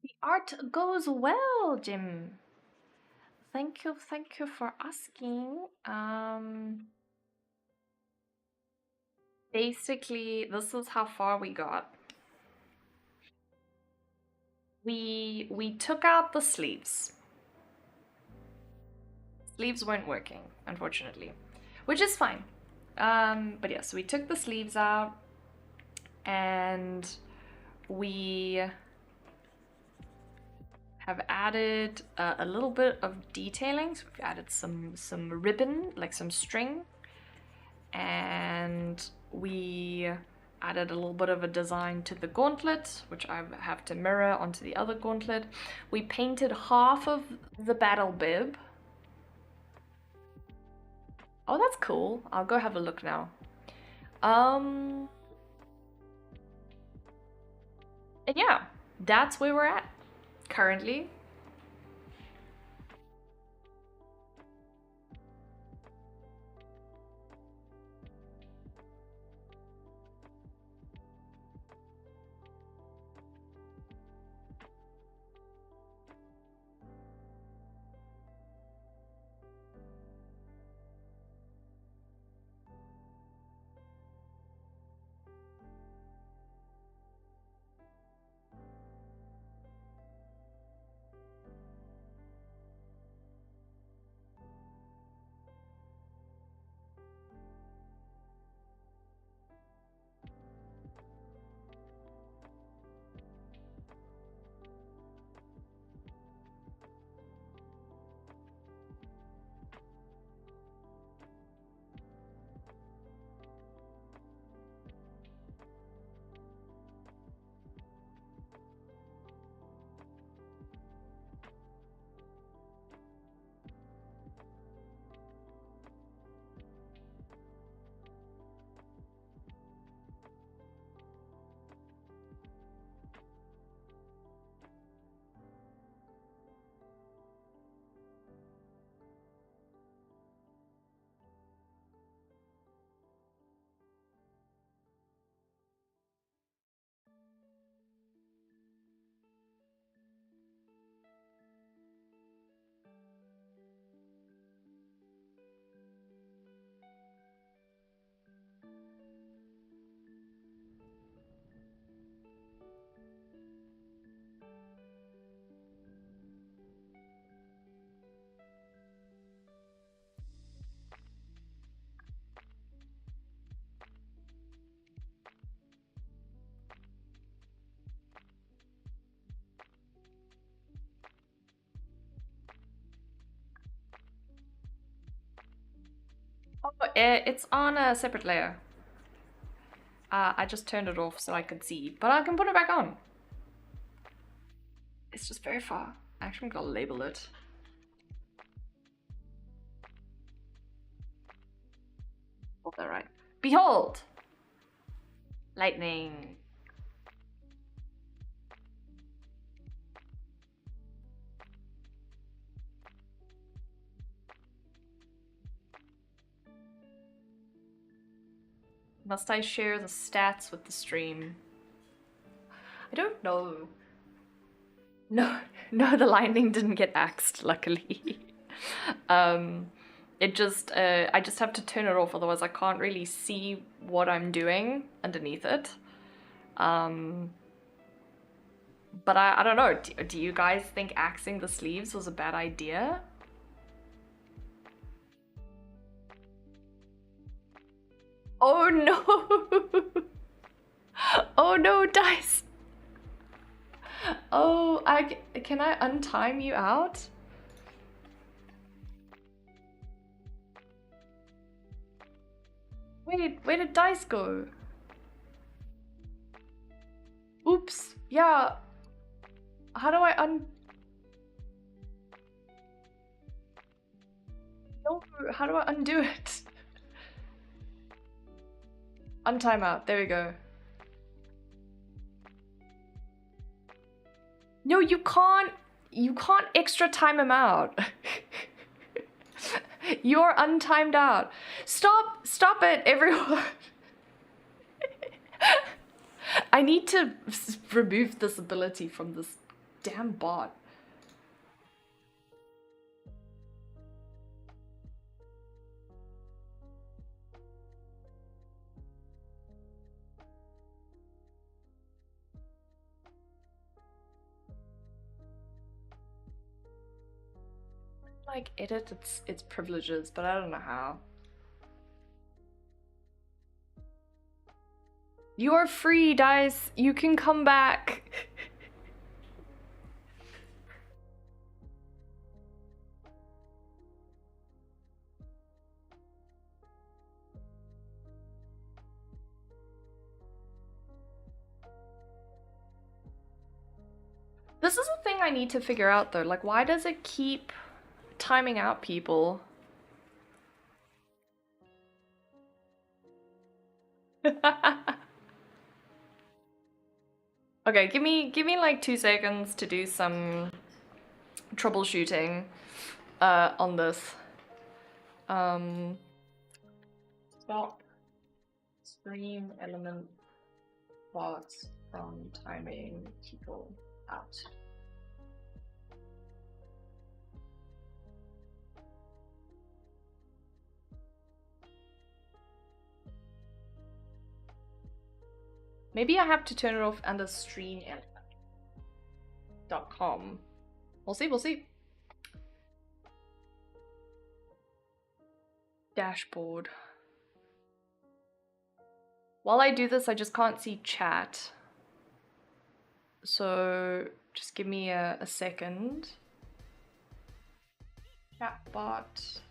The art goes well, Jim. Thank you for asking. Basically, this is how far we got. We took out the sleeves. Sleeves weren't working, unfortunately, which is fine. But yeah, so we took the sleeves out, and we have added a little bit of detailing. So we've added some ribbon, like some string, and we added a little bit of a design to the gauntlet, which I have to mirror onto the other gauntlet. We painted half of the battle bib. Oh, that's cool. I'll go have a look now. And yeah, that's where we're at currently. It's on a separate layer. I just turned it off so I could see, but I can put it back on. It's just very far. Actually, I'm gonna label it. Got that right. Behold! Lightning. Must I share the stats with the stream? I don't know. No, the lightning didn't get axed, luckily. It just, I just have to turn it off, otherwise I can't really see what I'm doing underneath it. But I don't know, do you guys think axing the sleeves was a bad idea? Oh no! Oh no, Dice! Oh, can I untime you out? Wait, where did Dice go? Oops, yeah. How do I No, how do I undo it? Untime out, there we go. No, you can't extra time him out. You're untimed out. Stop it, everyone. I need to remove this ability from this damn bot. Like edit its privileges, but I don't know how. You're free, Dice. You can come back. This is a thing I need to figure out though. Like, why does it keep timing out people? Okay, give me like 2 seconds to do some troubleshooting on this. Stop stream element bots from timing people out. Maybe I have to turn it off under stream.com. We'll see. Dashboard. While I do this, I just can't see chat. So just give me a second. Chatbot.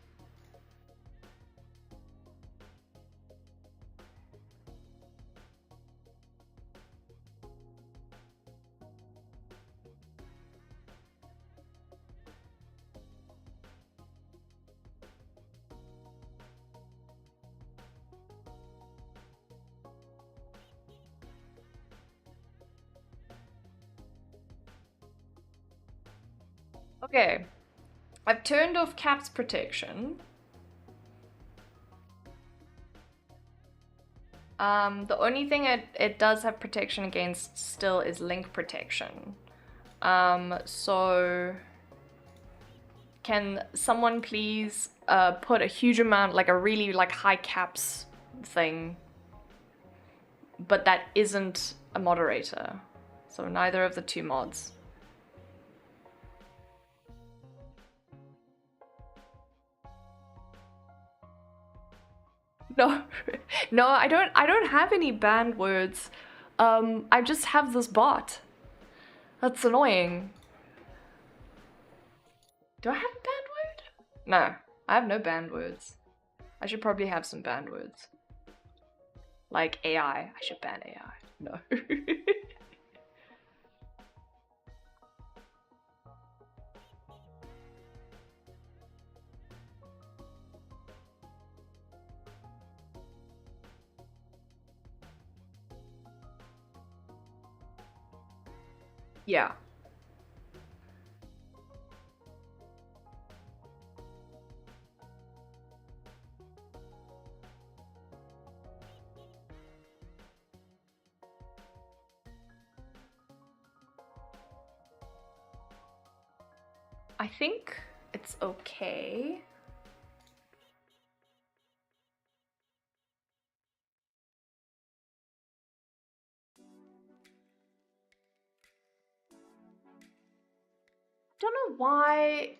Okay, I've turned off caps protection. The only thing it does have protection against still is link protection. So can someone please put a huge amount, like a really like high caps thing, but that isn't a moderator. So neither of the two mods. No, no, I don't have any banned words. I just have this bot. That's annoying. Do I have a banned word? No, I have no banned words. I should probably have some banned words. Like AI. I should ban AI. No. Yeah. I think it's okay. Don't know why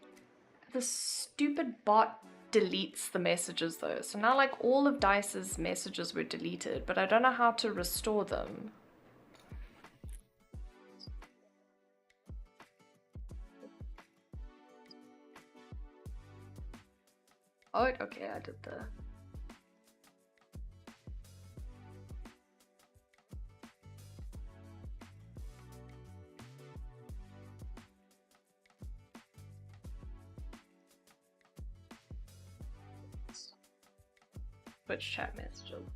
the stupid bot deletes the messages though. So now like all of Dice's messages were deleted, but I don't know how to restore them. Oh, okay, I did the... Twitch chat messages.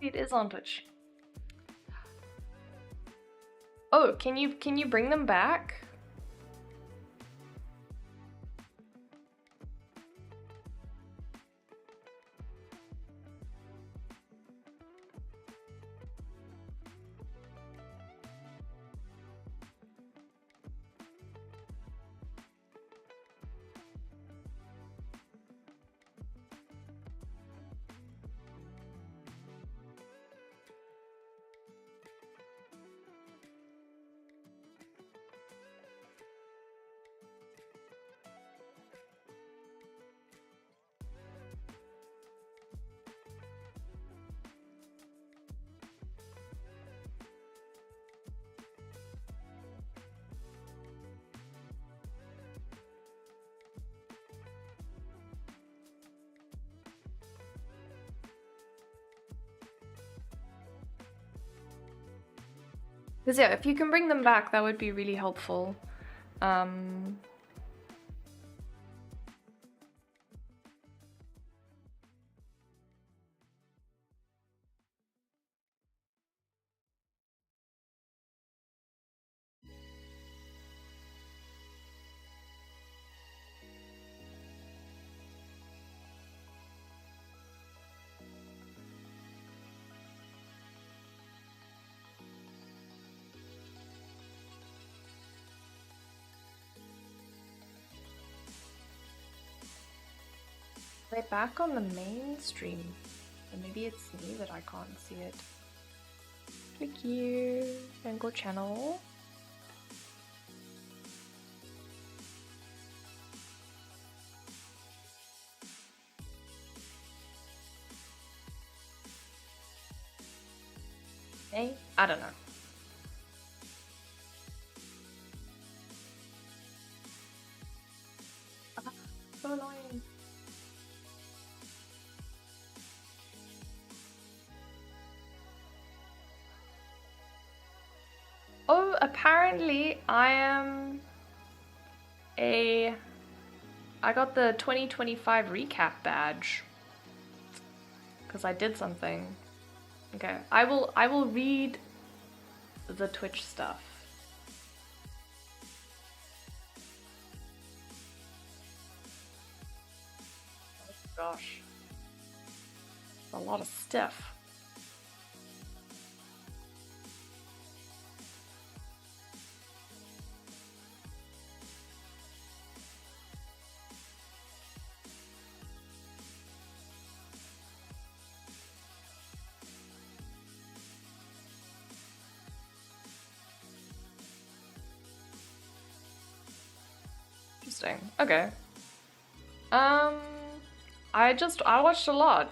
It is on Twitch. Oh, can you bring them back? Because yeah, if you can bring them back, that would be really helpful. They're back on the main stream. So maybe it's me that I can't see it. Click here and go channel. Hey, I don't know. So annoying. Oh, apparently I got the 2025 recap badge. Because I did something. Okay, I will read the Twitch stuff. Oh gosh. A lot of stuff. Interesting. Okay. I I watched a lot.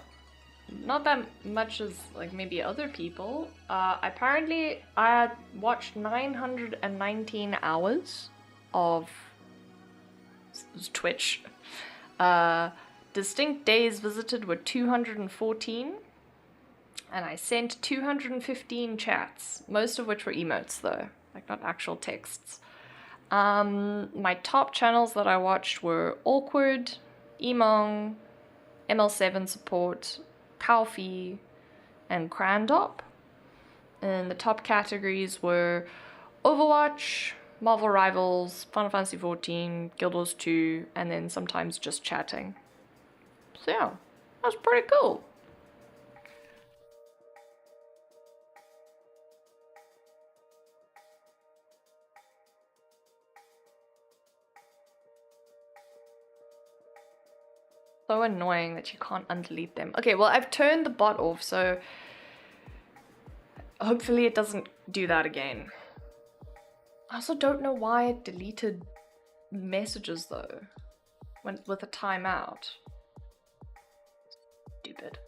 Not that much as like maybe other people. Apparently I watched 919 hours of Twitch. Distinct days visited were 214, and I sent 215 chats, most of which were emotes though, like not actual texts. My top channels that I watched were Awkward, Emong, ML7 Support, Kalfi, and Crandop. And the top categories were Overwatch, Marvel Rivals, Final Fantasy XIV, Guild Wars 2, and then sometimes just chatting. So yeah, that was pretty cool. So annoying that you can't undelete them. Okay, well I've turned the bot off, so hopefully it doesn't do that again. I also don't know why it deleted messages though, with a timeout. Stupid.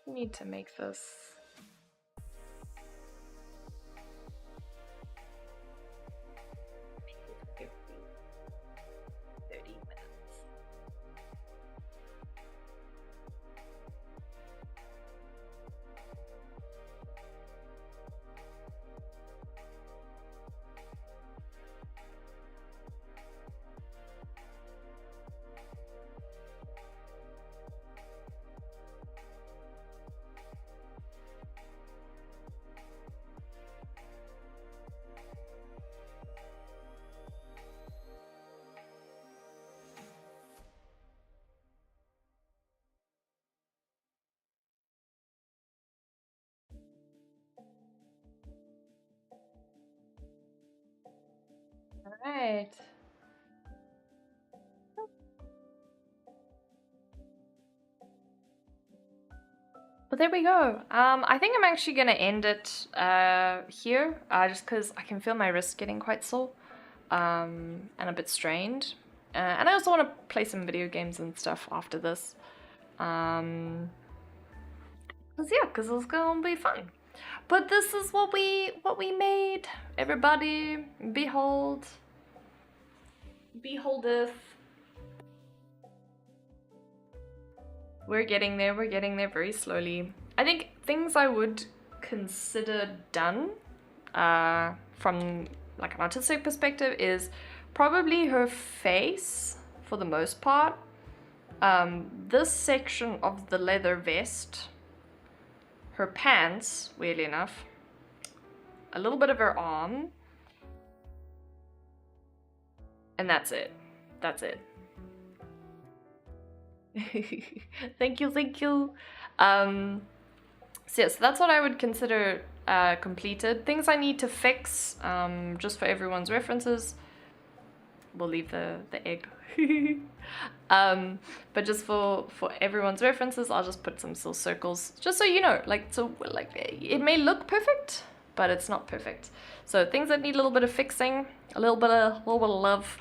You need to make this. Maybe 30 minutes. Alright. But there we go. I think I'm actually gonna end it here, just because I can feel my wrist getting quite sore, and a bit strained. And I also want to play some video games and stuff after this. Cause it's gonna be fun. But this is what we made. Everybody, beholdeth. We're getting there very slowly. I think things I would consider done from like an artistic perspective is probably her face for the most part. This section of the leather vest, her pants, weirdly enough, a little bit of her arm, and that's it. That's it. Thank you. So yeah, so that's what I would consider completed. Things I need to fix, just for everyone's references. We'll leave the egg. But just for everyone's references, I'll just put some little circles, just so you know, like, so like it may look perfect, but it's not perfect. So things that need a little bit of fixing, a little bit of love.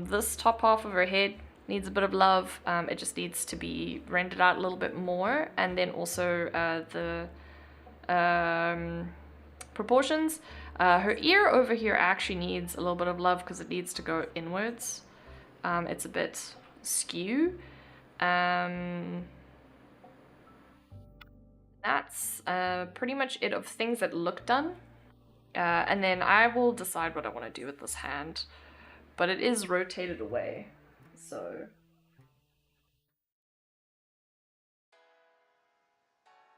This top half of her head needs a bit of love. It just needs to be rendered out a little bit more, and then also the proportions. Her ear over here actually needs a little bit of love because it needs to go inwards. It's a bit skew. That's pretty much it of things that look done. And then I will decide what I want to do with this hand. But it is rotated away, so...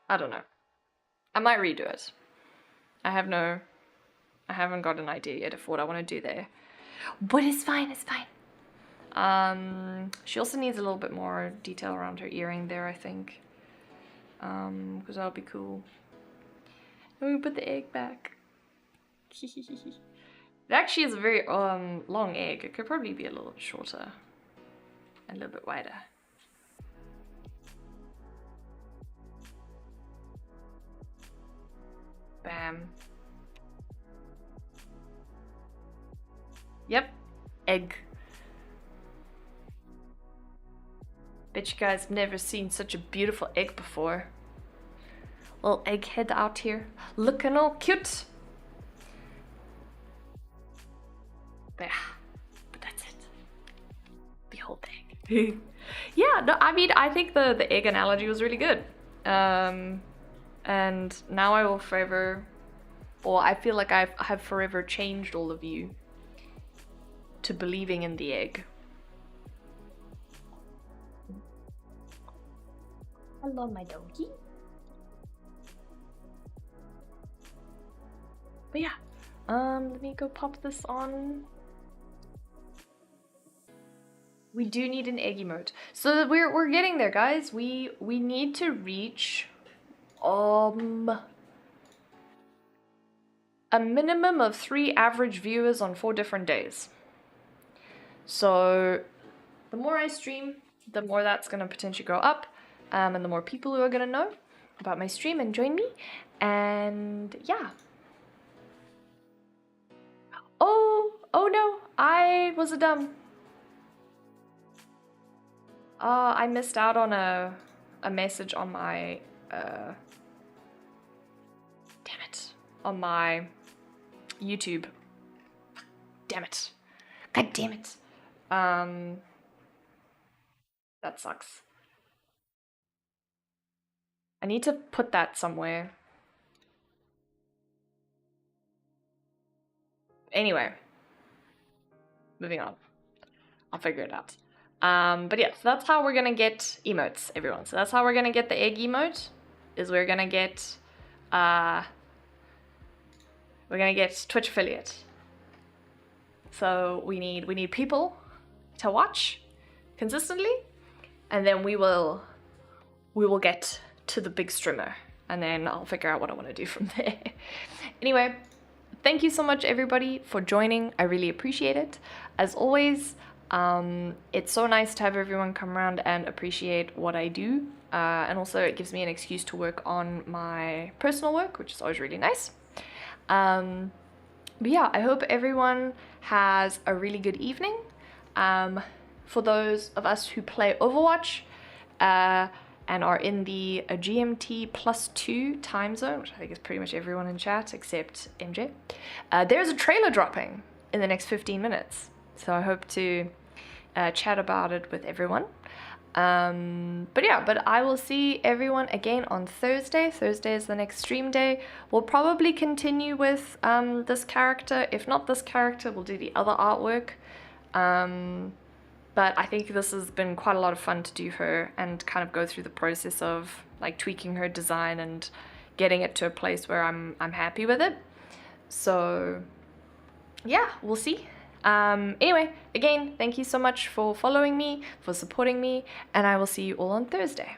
I don't know. I might redo it. I haven't got an idea yet of what I want to do there. But it's fine. She also needs a little bit more detail around her earring there, I think. Because that'll be cool. And we put the egg back. It actually is a very long egg. It could probably be a little bit shorter and a little bit wider. Bam. Yep. Egg. Bet you guys have never seen such a beautiful egg before. Little egghead out here, looking all cute. But that's it. Behold the egg. Yeah, no, I mean, I think the egg analogy was really good. And now I will forever, or I feel like I have forever changed all of you to believing in the egg. Hello, my donkey. But yeah, let me go pop this on. We do need an egg emote. So we're getting there, guys. We need to reach a minimum of 3 average viewers on 4 different days. So the more I stream, the more that's gonna potentially go up, and the more people who are gonna know about my stream and join me. And yeah. Oh no, I was a dumb. I missed out on a message on my damn it, on my YouTube. Damn it. God damn it. That sucks. I need to put that somewhere. Anyway, moving on. I'll figure it out. But yeah, so that's how we're gonna get emotes, everyone. So that's how we're gonna get the egg emote, is we're gonna get Twitch affiliate. So we need people to watch consistently, and then we will get to the big streamer, and then I'll figure out what I want to do from there. Anyway, thank you so much everybody for joining. I really appreciate it. As always, it's so nice to have everyone come around and appreciate what I do, and also it gives me an excuse to work on my personal work, which is always really nice. But yeah, I hope everyone has a really good evening. For those of us who play Overwatch and are in the GMT +2 time zone, which I think is pretty much everyone in chat except MJ, there's a trailer dropping in the next 15 minutes. So I hope to chat about it with everyone. But yeah, but I will see everyone again on Thursday. Thursday is the next stream day. We'll probably continue with this character. If not this character, we'll do the other artwork. But I think this has been quite a lot of fun to do her and kind of go through the process of like tweaking her design and getting it to a place where I'm happy with it. So yeah, we'll see. Anyway, again, thank you so much for following me, for supporting me, and I will see you all on Thursday.